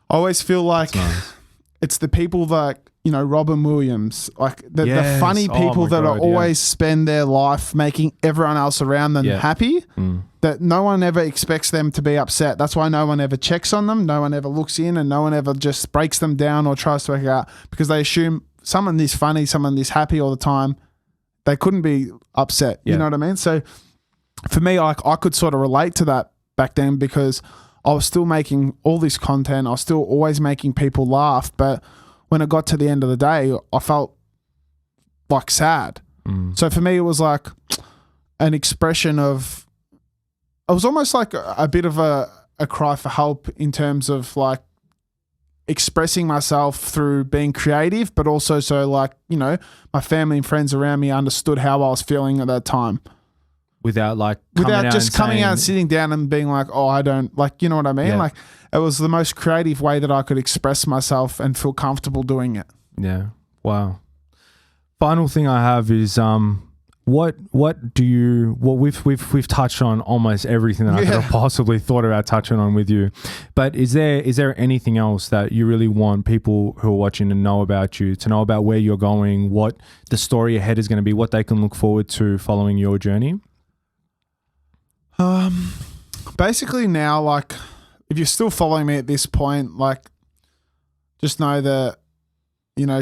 I always feel like it's the people that, Robin Williams, like the funny people that always spend their life making everyone else around them happy, that no one ever expects them to be upset. That's why no one ever checks on them. No one ever looks in and no one ever just breaks them down or tries to work it out because they assume someone this funny, someone this happy all the time, they couldn't be upset. You know what I mean? So for me, I could sort of relate to that back then because I was still making all this content. I was still always making people laugh, but when it got to the end of the day, I felt like sad. So for me, it was like an expression of, it was almost like a bit of a cry for help in terms of like expressing myself through being creative, but also so like, my family and friends around me understood how I was feeling at that time. Without coming out and sitting down and being like, oh, I don't, like, you know what I mean? Yeah. Like it was the most creative way that I could express myself and feel comfortable doing it. Yeah. Wow. Final thing I have is we've touched on almost everything that I could have possibly thought about touching on with you. But is there anything else that you really want people who are watching to know about you, to know about where you're going, what the story ahead is going to be, what they can look forward to following your journey? Basically now, like, if you're still following me at this point, like, just know that,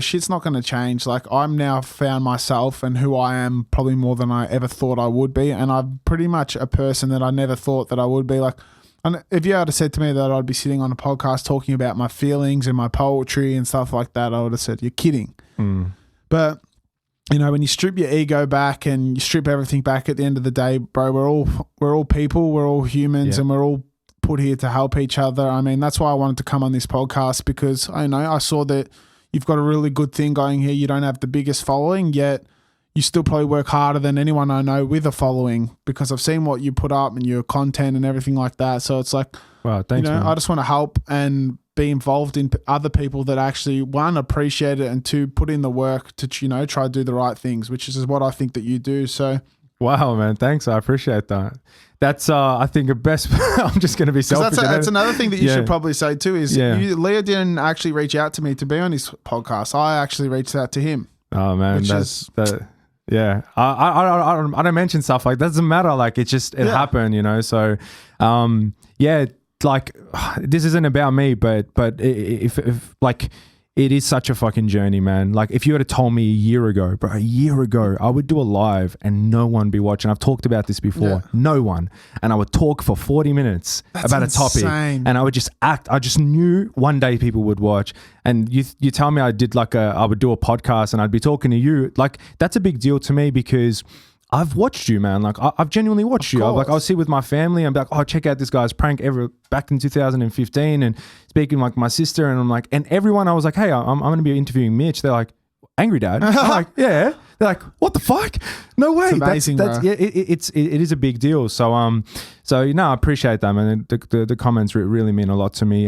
shit's not going to change. Like, I'm now found myself and who I am probably more than I ever thought I would be. And I'm pretty much a person that I never thought that I would be. Like, and if you had said to me that I'd be sitting on a podcast talking about my feelings and my poetry and stuff like that, I would have said, you're kidding. But when you strip your ego back and you strip everything back at the end of the day, bro, we're all people, we're all humans, and we're all put here to help each other. I mean, that's why I wanted to come on this podcast because I saw that you've got a really good thing going here. You don't have the biggest following, yet you still probably work harder than anyone I know with a following, because I've seen what you put up and your content and everything like that. So it's like, Wow, thanks, man. I just want to help and be involved in other people that actually, one, appreciate it, and two, put in the work to, try to do the right things, which is what I think that you do. So Wow, man. Thanks. I appreciate that. That's, I think, the best. I'm just going to be selfish. That's another thing that you should probably say too is Leo didn't actually reach out to me to be on his podcast. I actually reached out to him. Oh, man. Yeah. I don't mention stuff like that. Doesn't matter. Like, it happened, So, like, this isn't about me, but if like, it is such a fucking journey, man. Like, if you had told me a year ago, I would do a live and no one be watching. I've talked about this before. No one. And I would talk for 40 minutes about a topic, and I would just act. I just knew one day people would watch. And you tell me I would do a podcast and I'd be talking to you. Like, that's a big deal to me because I've watched you, man. Like, I've genuinely watched you. I'll sit with my family and be like, oh, check out this guy's prank back in 2015, and speaking like my sister, and I'm like, and everyone, I was like, hey, I'm going to be interviewing Mitch. They're like, Angry Dad? I'm like, yeah. They're like, what the fuck? No way. It's amazing, bro. Yeah, it is a big deal. So I appreciate that, man. The comments really mean a lot to me.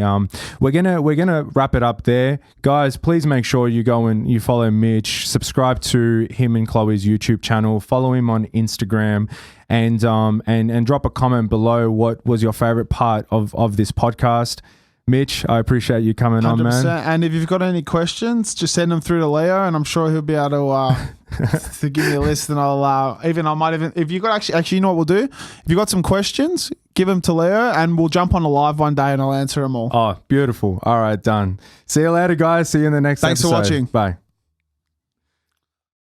We're gonna wrap it up there, guys. Please make sure you go and you follow Mitch, subscribe to him and Chloe's YouTube channel, follow him on Instagram, and drop a comment below. What was your favorite part of this podcast? Mitch, I appreciate you coming 100%. On, man. And if you've got any questions, just send them through to Leo, and I'm sure he'll be able to to give me a list. And if you got actually, you know what we'll do? If you got some questions, give them to Leo, and we'll jump on a live one day and I'll answer them all. Oh, beautiful! All right, done. See you later, guys. See you in the next episode. Thanks for watching. Bye.